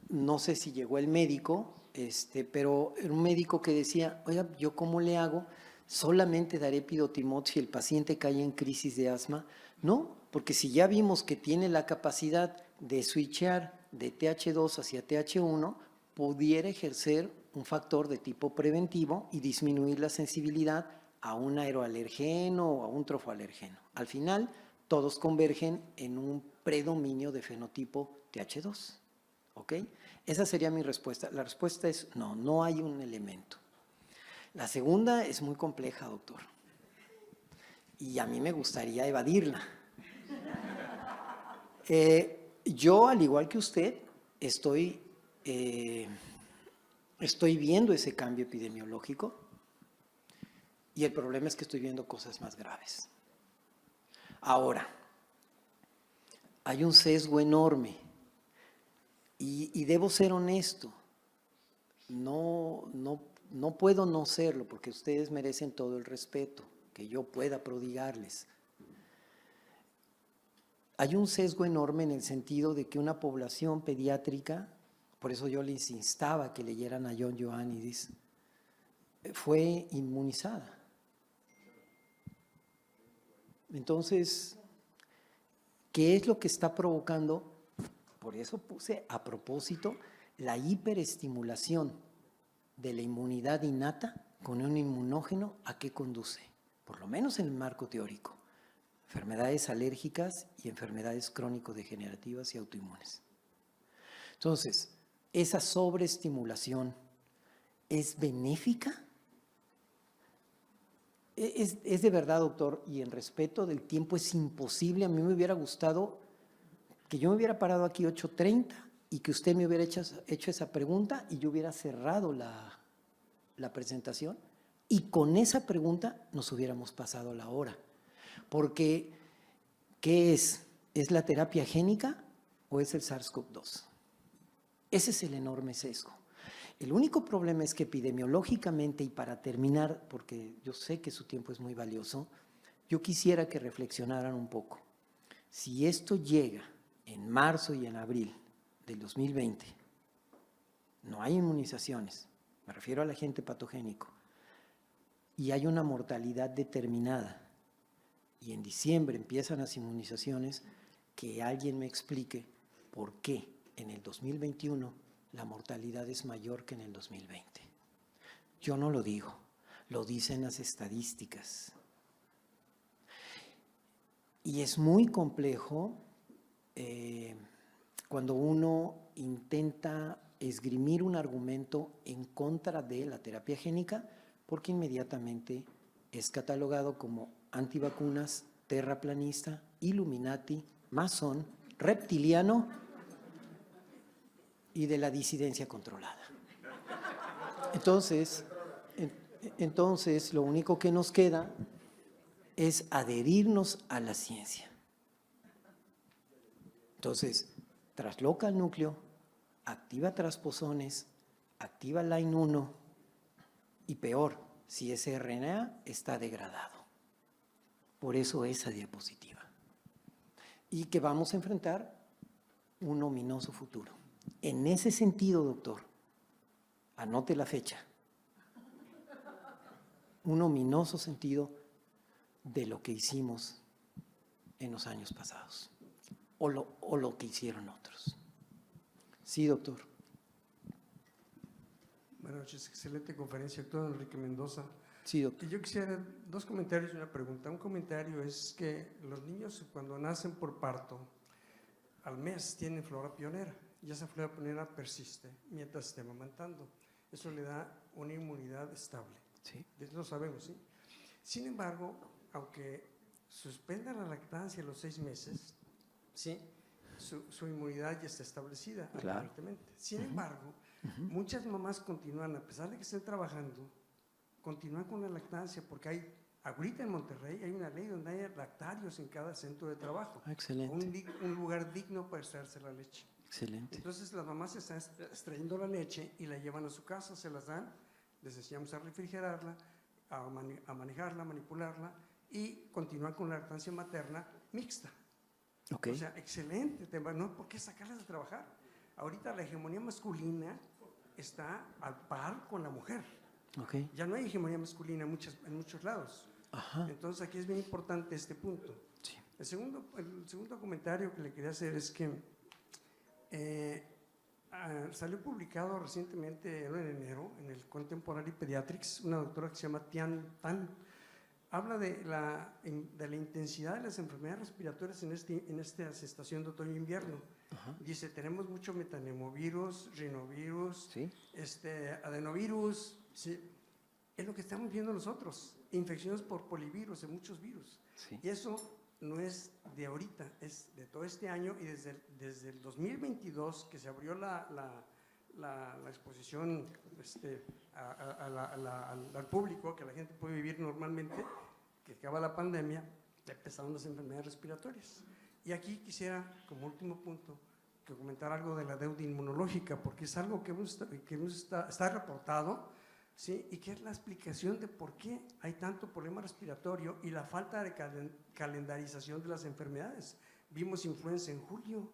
B: No sé si llegó el médico, pero era un médico que decía, oiga, ¿yo cómo le hago? ¿Solamente daré Pirotimod si el paciente cae en crisis de asma? No, porque si ya vimos que tiene la capacidad de switchear de TH2 hacia TH1, pudiera ejercer un factor de tipo preventivo y disminuir la sensibilidad a un aeroalergeno o a un trofoalergeno. Al final, todos convergen en un predominio de fenotipo TH2. ¿Ok? Esa sería mi respuesta. La respuesta es no, no hay un elemento. La segunda es muy compleja, doctor. Y a mí me gustaría evadirla. Yo, al igual que usted, estoy viendo ese cambio epidemiológico y el problema es que estoy viendo cosas más graves. Ahora, hay un sesgo enorme y debo ser honesto. No puedo no serlo porque ustedes merecen todo el respeto que yo pueda prodigarles. Hay un sesgo enorme en el sentido de que una población pediátrica, por eso yo les instaba que leyeran a John Ioannidis, fue inmunizada. Entonces, ¿qué es lo que está provocando? Por eso puse a propósito la hiperestimulación de la inmunidad innata con un inmunógeno. ¿A qué conduce? Por lo menos en el marco teórico. Enfermedades alérgicas y enfermedades crónico-degenerativas y autoinmunes. Entonces, ¿esa sobreestimulación es benéfica? Es de verdad, doctor, y en respeto del tiempo es imposible. A mí me hubiera gustado que yo me hubiera parado aquí 8:30 y que usted me hubiera hecho esa pregunta y yo hubiera cerrado la presentación y con esa pregunta nos hubiéramos pasado la hora. Porque, ¿qué es? ¿Es la terapia génica o es el SARS-CoV-2? Ese es el enorme sesgo. El único problema es que epidemiológicamente, y para terminar, porque yo sé que su tiempo es muy valioso, yo quisiera que reflexionaran un poco. Si esto llega en marzo y en abril del 2020, no hay inmunizaciones, me refiero al agente patogénico, y hay una mortalidad determinada, y en diciembre empiezan las inmunizaciones, que alguien me explique por qué en el 2021 la mortalidad es mayor que en el 2020. Yo no lo digo, lo dicen las estadísticas. Y es muy complejo cuando uno intenta esgrimir un argumento en contra de la terapia génica, porque inmediatamente es catalogado como antivacunas, terraplanista, Illuminati, masón, reptiliano y de la disidencia controlada. Entonces, lo único que nos queda es adherirnos a la ciencia. Entonces, trasloca el núcleo, activa transposones, activa Line 1 y peor, si ese RNA está degradado. Por eso esa diapositiva. Y que vamos a enfrentar un ominoso futuro. En ese sentido, doctor, anote la fecha. un ominoso sentido de lo que hicimos en los años pasados o lo que hicieron otros. Sí, doctor.
E: Buenas noches, excelente conferencia, doctor Enrique Mendoza.
B: Sí, doctor.
E: Yo quisiera dos comentarios y una pregunta. Un comentario es que los niños cuando nacen por parto, al mes tienen flora pionera y esa flora pionera persiste mientras estén amamantando. Eso le da una inmunidad estable.
B: Sí.
E: Eso lo sabemos, ¿sí? Sin embargo, aunque suspenda la lactancia a los 6 meses, ¿sí? Su inmunidad ya está establecida,
B: Claro.
E: aparentemente. Sin embargo, muchas mamás continúan, a pesar de que estén trabajando, continúan con la lactancia porque hay, ahorita en Monterrey hay una ley donde hay lactarios en cada centro de trabajo.
B: Excelente.
E: Un lugar digno para extraerse la leche.
B: Excelente.
E: Entonces las mamás están extrayendo la leche y la llevan a su casa, se las dan, les enseñamos a refrigerarla, a manejarla, a manipularla y continúan con la lactancia materna mixta.
B: Okay.
E: O sea, excelente tema, no hay por qué sacarlas de trabajar. Ahorita la hegemonía masculina está al par con la mujer.
B: Okay.
E: Ya no hay hegemonía masculina en muchos lados.
B: Ajá.
E: Entonces aquí es bien importante este punto.
B: Sí.
E: El segundo comentario que le quería hacer es que salió publicado recientemente, en enero, en el Contemporary Pediatrics, una doctora que se llama Tian Tan, habla de la intensidad de las enfermedades respiratorias en esta estación de otoño e invierno.
B: Ajá.
E: Dice, tenemos mucho metanemovirus, rinovirus,
B: Sí.
E: adenovirus, ¿sí? Es lo que estamos viendo nosotros, infecciones por polivirus, de muchos virus.
B: Sí.
E: Y eso no es de ahorita, es de todo este año y desde el 2022 que se abrió la exposición al público, que la gente puede vivir normalmente, que acaba la pandemia, empezaron las enfermedades respiratorias. Y aquí quisiera, como último punto, que comentar algo de la deuda inmunológica, porque es algo que está reportado, ¿sí? Y que es la explicación de por qué hay tanto problema respiratorio y la falta de calendarización de las enfermedades. Vimos influenza en julio.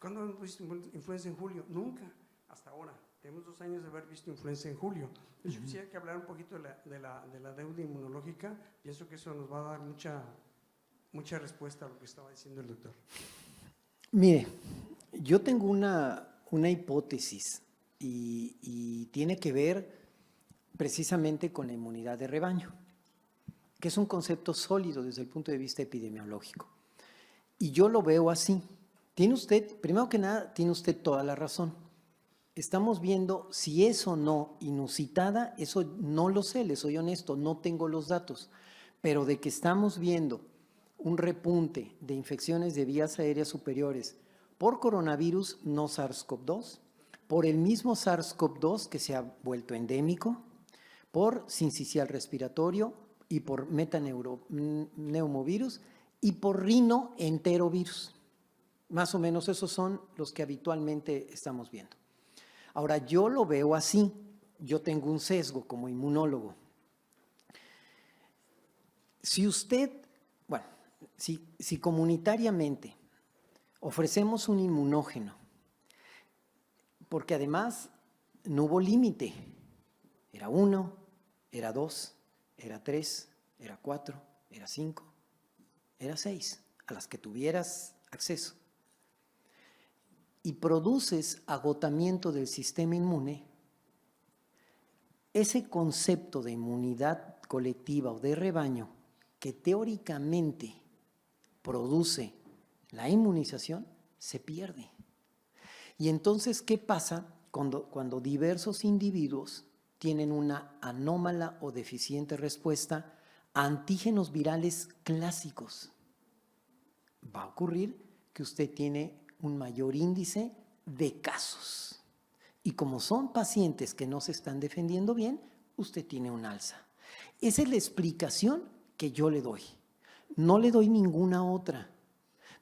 E: ¿Cuándo hemos visto influenza en julio? Nunca, hasta ahora. Tenemos 2 años de haber visto influenza en julio. Yo quisiera que hablar un poquito de la deuda inmunológica. Pienso que eso nos va a dar mucha respuesta a lo que estaba diciendo el doctor.
B: Mire, yo tengo una hipótesis y tiene que ver precisamente con la inmunidad de rebaño, que es un concepto sólido desde el punto de vista epidemiológico. Y yo lo veo así. Tiene usted, primero que nada, tiene usted toda la razón. Estamos viendo si es o no inusitada, eso no lo sé, le soy honesto, no tengo los datos, pero de que estamos viendo un repunte de infecciones de vías aéreas superiores por coronavirus, no SARS-CoV-2, por el mismo SARS-CoV-2 que se ha vuelto endémico, por sincicial respiratorio y por metaneumovirus y por rinoenterovirus. Más o menos esos son los que habitualmente estamos viendo. Ahora, yo lo veo así, yo tengo un sesgo como inmunólogo. Si usted, bueno, si comunitariamente ofrecemos un inmunógeno, porque además no hubo límite, era 1, era 2, era 3, era 4, era 5, era 6, a las que tuvieras acceso, y produces agotamiento del sistema inmune, ese concepto de inmunidad colectiva o de rebaño que teóricamente produce la inmunización, se pierde. Y entonces, ¿qué pasa cuando diversos individuos tienen una anómala o deficiente respuesta a antígenos virales clásicos? Va a ocurrir que usted tiene un mayor índice de casos. Y como son pacientes que no se están defendiendo bien, usted tiene un alza. Esa es la explicación que yo le doy. No le doy ninguna otra.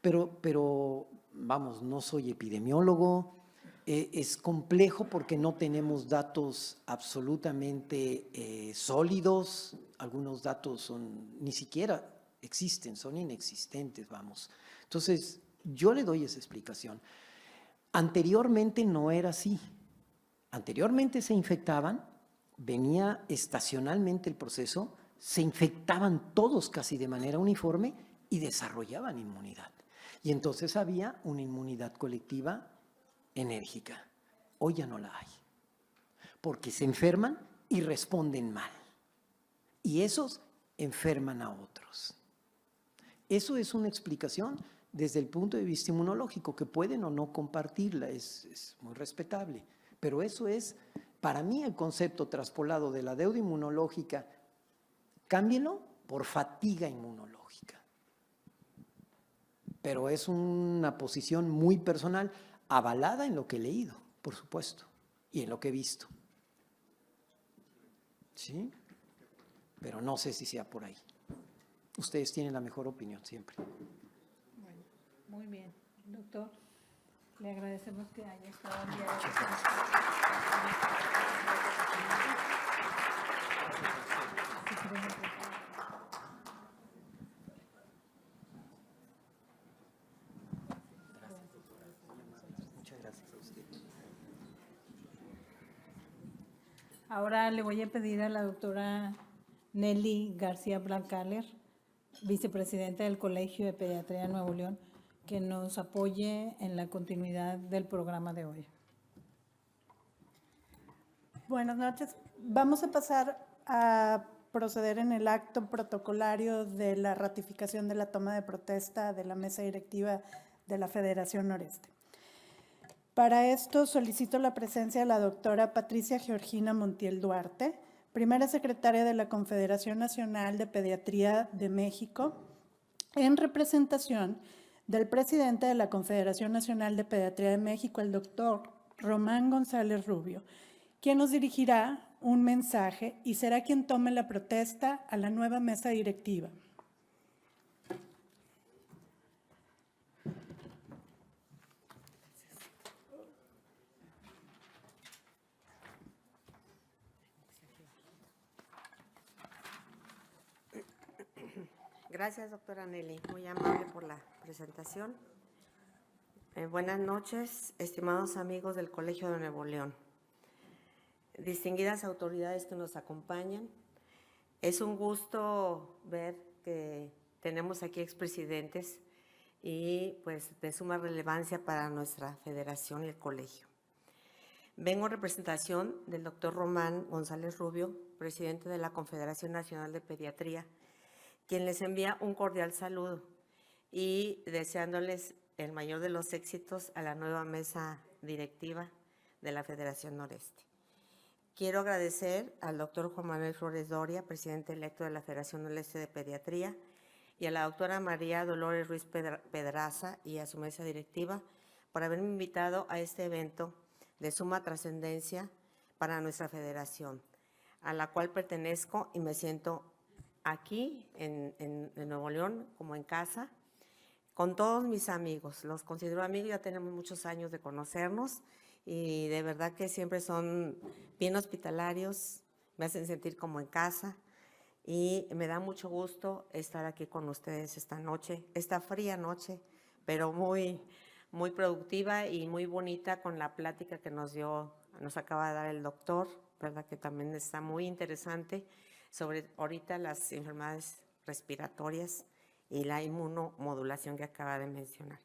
B: Pero vamos, no soy epidemiólogo. Es complejo porque no tenemos datos absolutamente sólidos. Algunos datos ni siquiera existen, son inexistentes, vamos. Entonces, yo le doy esa explicación. Anteriormente no era así. Anteriormente se infectaban venía estacionalmente el proceso, se infectaban todos casi de manera uniforme y desarrollaban inmunidad. Y entonces había una inmunidad colectiva enérgica. Hoy ya no la hay, porque se enferman y responden mal. Y esos enferman a otros. Eso es una explicación desde el punto de vista inmunológico, que pueden o no compartirla, es muy respetable. Pero eso es, para mí, el concepto traspolado de la deuda inmunológica. Cámbienlo por fatiga inmunológica. Pero es una posición muy personal, avalada en lo que he leído, por supuesto, y en lo que he visto. ¿Sí? Pero no sé si sea por ahí. Ustedes tienen la mejor opinión siempre.
A: Bueno, muy bien. Doctor, le agradecemos que haya estado el día de hoy.
B: Muchas gracias a usted.
A: Ahora le voy a pedir a la doctora Nelly García Blancaler, vicepresidenta del Colegio de Pediatría de Nuevo León, que nos apoye en la continuidad del programa de hoy.
F: Buenas noches. Vamos a pasar a proceder en el acto protocolario de la ratificación de la toma de protesta de la mesa directiva de la Federación Noreste. Para esto solicito la presencia de la doctora Patricia Georgina Montiel Duarte, primera secretaria de la Confederación Nacional de Pediatría de México, en representación del presidente de la Confederación Nacional de Pediatría de México, el doctor Román González Rubio, quien nos dirigirá un mensaje y será quien tome la protesta a la nueva mesa directiva.
G: Gracias, doctora Nelly, muy amable por la presentación. Buenas noches, estimados amigos del Colegio de Nuevo León. Distinguidas autoridades que nos acompañan, es un gusto ver que tenemos aquí expresidentes y pues de suma relevancia para nuestra federación y el colegio. Vengo en representación del doctor Román González Rubio, presidente de la Confederación Nacional de Pediatría, quien les envía un cordial saludo y deseándoles el mayor de los éxitos a la nueva mesa directiva de la Federación Noreste. Quiero agradecer al doctor Juan Manuel Flores Doria, presidente electo de la Federación Noreste de Pediatría, y a la doctora María Dolores Ruiz Pedraza y a su mesa directiva por haberme invitado a este evento de suma trascendencia para nuestra federación, a la cual pertenezco y me siento aquí en Nuevo León como en casa, con todos mis amigos. Los considero amigos, ya tenemos muchos años de conocernos y de verdad que siempre son bien hospitalarios, me hacen sentir como en casa y me da mucho gusto estar aquí con ustedes esta noche, esta fría noche, pero muy productiva y muy bonita con la plática que nos acaba de dar el doctor, verdad que también está muy interesante sobre ahorita las enfermedades respiratorias y la inmunomodulación que acaba de mencionar.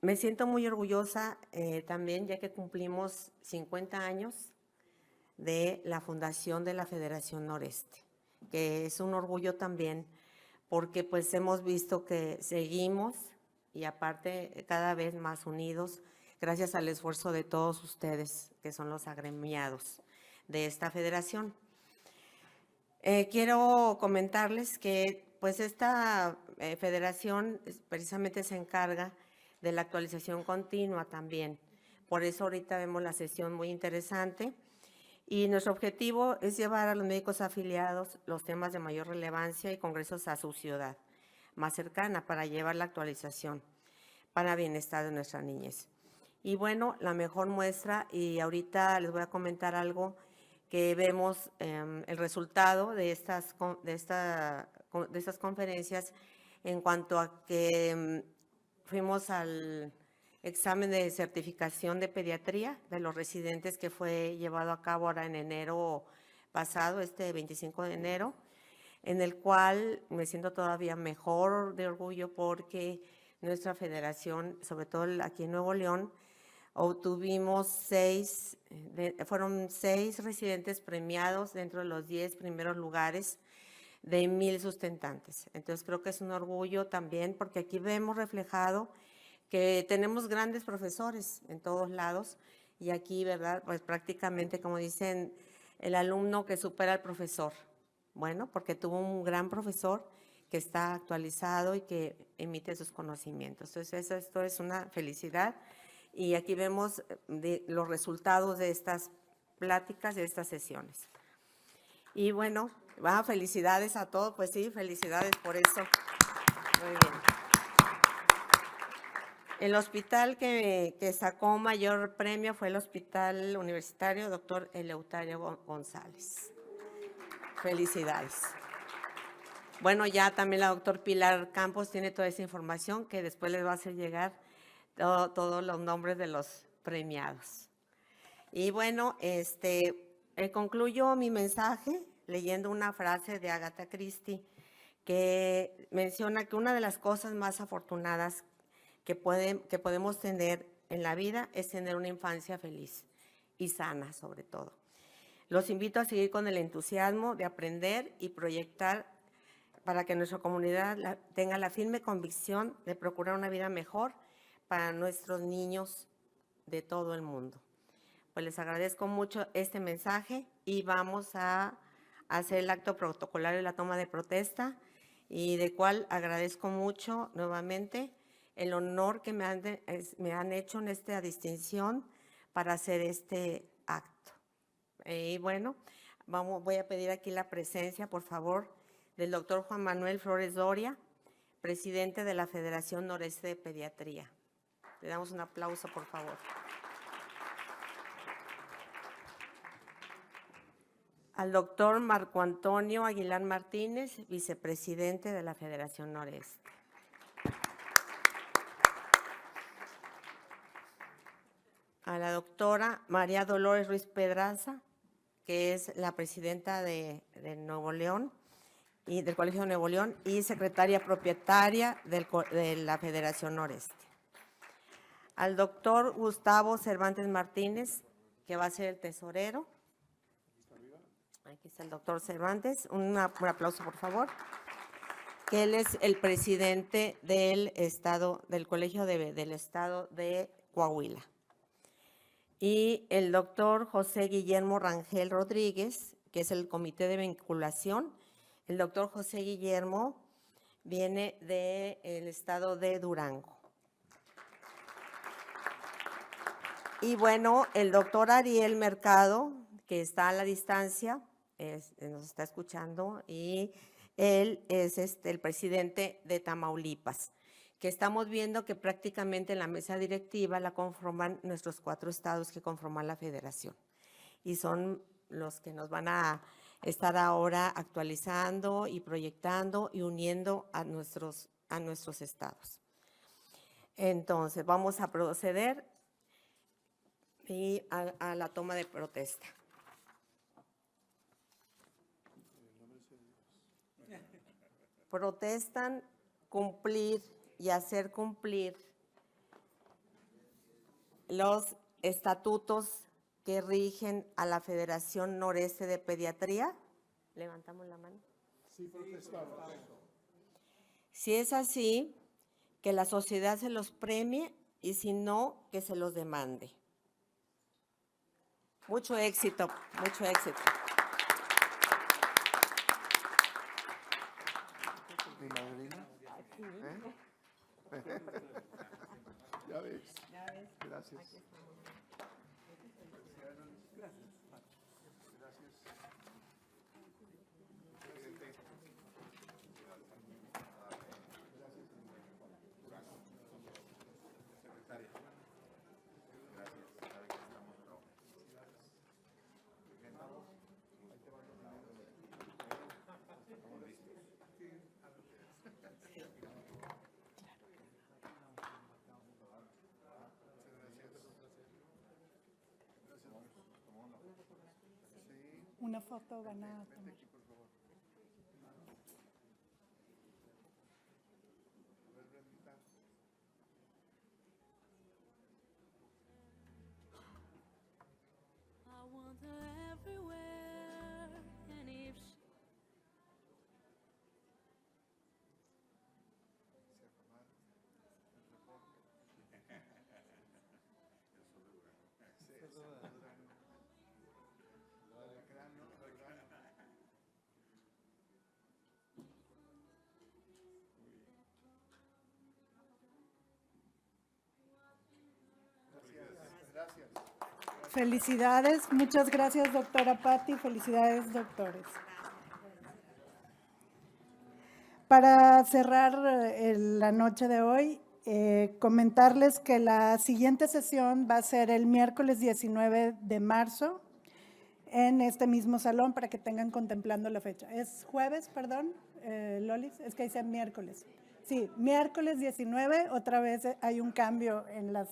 G: Me siento muy orgullosa también ya que cumplimos 50 años de la fundación de la Federación Noreste, que es un orgullo también porque pues hemos visto que seguimos y aparte cada vez más unidos gracias al esfuerzo de todos ustedes que son los agremiados de esta federación. Quiero comentarles que pues esta federación precisamente se encarga de la actualización continua también. Por eso ahorita vemos la sesión muy interesante y nuestro objetivo es llevar a los médicos afiliados los temas de mayor relevancia y congresos a su ciudad más cercana para llevar la actualización para bienestar de nuestra niñez. Y bueno, la mejor muestra, y ahorita les voy a comentar algo que vemos el resultado de estas conferencias en cuanto a que fuimos al examen de certificación de pediatría de los residentes que fue llevado a cabo ahora en enero pasado, este 25 de enero, en el cual me siento todavía mejor de orgullo porque nuestra federación, sobre todo aquí en Nuevo León, obtuvimos fueron 6 residentes premiados dentro de los 10 primeros lugares de 1000 sustentantes. Entonces creo que es un orgullo también porque aquí vemos reflejado que tenemos grandes profesores en todos lados y aquí, ¿verdad? Pues prácticamente, como dicen, el alumno que supera al profesor. Bueno, porque tuvo un gran profesor que está actualizado y que emite sus conocimientos. Entonces, esto es una felicidad. Y aquí vemos los resultados de estas pláticas, de estas sesiones. Y bueno, felicidades a todos, pues sí, felicidades por eso. Muy bien. El hospital que sacó mayor premio fue el Hospital Universitario Dr. Eleuterio González. Felicidades. Bueno, ya también la doctora Pilar Campos tiene toda esa información que después les va a hacer llegar todos los nombres de los premiados. Y bueno, concluyo mi mensaje leyendo una frase de Agatha Christie que menciona que una de las cosas más afortunadas que podemos tener en la vida es tener una infancia feliz y sana, sobre todo. Los invito a seguir con el entusiasmo de aprender y proyectar para que nuestra comunidad tenga la firme convicción de procurar una vida mejor para nuestros niños de todo el mundo. Pues les agradezco mucho este mensaje y vamos a hacer el acto protocolario de la toma de protesta y de cual agradezco mucho nuevamente el honor que me han hecho en esta distinción para hacer este acto. Y bueno, voy a pedir aquí la presencia, por favor, del doctor Juan Manuel Flores Doria, presidente de la Federación Noreste de Pediatría. Le damos un aplauso, por favor. Al doctor Marco Antonio Aguilar Martínez, vicepresidente de la Federación Noreste. A la doctora María Dolores Ruiz Pedraza, que es la presidenta de Nuevo León y del Colegio de Nuevo León y secretaria propietaria de la Federación Noreste. Al doctor Gustavo Cervantes Martínez, que va a ser el tesorero. Aquí está el doctor Cervantes. Un aplauso, por favor. Que él es el presidente del Colegio del Estado de Coahuila. Y el doctor José Guillermo Rangel Rodríguez, que es el comité de vinculación. El doctor José Guillermo viene del estado de Durango. Y bueno, el doctor Ariel Mercado, que está a la distancia, nos está escuchando, y él es el presidente de Tamaulipas, que estamos viendo que prácticamente la mesa directiva la conforman nuestros 4 estados que conforman la federación. Y son los que nos van a estar ahora actualizando y proyectando y uniendo a nuestros estados. Entonces, vamos a proceder a la toma de protesta. Protestan cumplir y hacer cumplir los estatutos que rigen a la Federación Noreste de Pediatría. Levantamos la mano. Sí, protestamos. Si es así, que la sociedad se los premie y si no, que se los demande. Mucho éxito, mucho éxito.
H: ¿Mi madrina? Ya ves. Gracias.
F: una foto van a tomar.
I: I want her everywhere, and if she
H: Gracias.
F: Felicidades, muchas gracias, doctora Patti, felicidades, doctores. Para cerrar la noche de hoy, comentarles que la siguiente sesión va a ser el miércoles 19 de marzo en este mismo salón para que tengan contemplando la fecha. Es jueves, perdón, Lolis, es que dice miércoles. Sí, miércoles 19, otra vez hay un cambio en las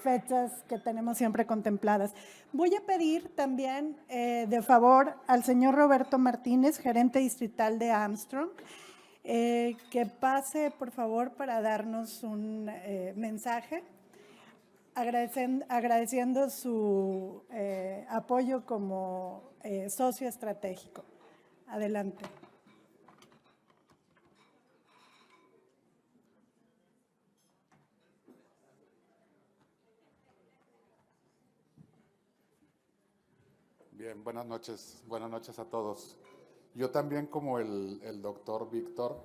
F: fechas que tenemos siempre contempladas. Voy a pedir también de favor al señor Roberto Martínez, gerente distrital de Armstrong, que pase por favor para darnos un mensaje, agradeciendo su apoyo como socio estratégico. Adelante.
J: Bien, buenas noches a todos. Yo también, como el doctor Víctor,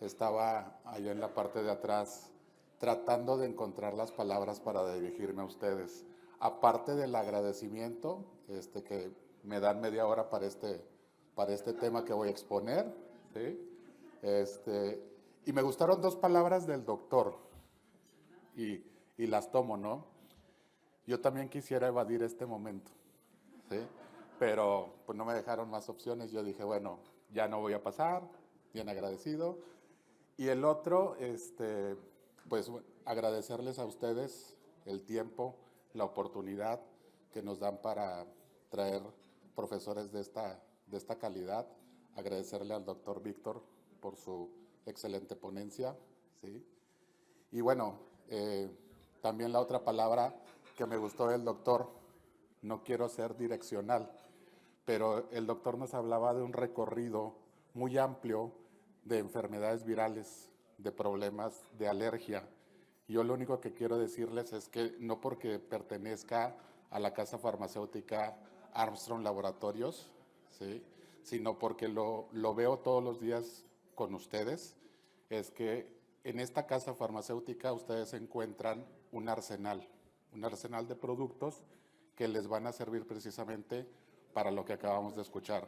J: estaba allá en la parte de atrás tratando de encontrar las palabras para dirigirme a ustedes. Aparte del agradecimiento, que me dan media hora para este tema que voy a exponer, ¿sí? Y me gustaron dos palabras del doctor, y las tomo, ¿no? Yo también quisiera evadir este momento, ¿sí? Pero pues no me dejaron más opciones. Yo dije, bueno, ya no voy a pasar, bien agradecido. Y el otro, pues agradecerles a ustedes el tiempo, la oportunidad que nos dan para traer profesores de esta calidad. Agradecerle al doctor Víctor por su excelente ponencia, ¿sí? Y bueno, también la otra palabra que me gustó del doctor, no quiero ser direccional, pero el doctor nos hablaba de un recorrido muy amplio de enfermedades virales, de problemas de alergia. Yo lo único que quiero decirles es que no porque pertenezca a la casa farmacéutica Armstrong Laboratorios, ¿sí?, sino porque lo veo todos los días con ustedes, es que en esta casa farmacéutica ustedes encuentran un arsenal de productos que les van a servir precisamente para lo que acabamos de escuchar.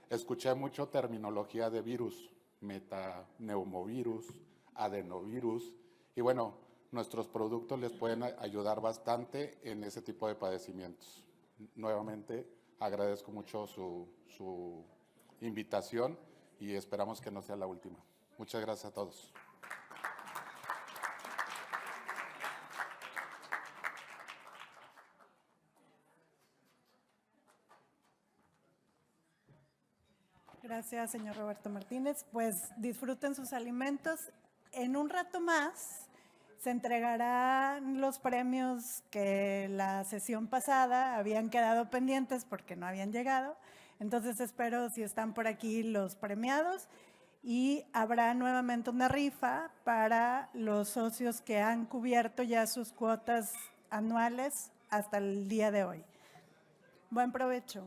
J: Escuché mucho terminología de virus, metaneumovirus, adenovirus, y bueno, nuestros productos les pueden ayudar bastante en ese tipo de padecimientos. Nuevamente, agradezco mucho su invitación y esperamos que no sea la última. Muchas gracias a todos.
F: Gracias, señor Roberto Martínez. Pues disfruten sus alimentos. En un rato más se entregarán los premios que la sesión pasada habían quedado pendientes porque no habían llegado. Entonces espero, si están por aquí, los premiados, y habrá nuevamente una rifa para los socios que han cubierto ya sus cuotas anuales hasta el día de hoy. Buen provecho.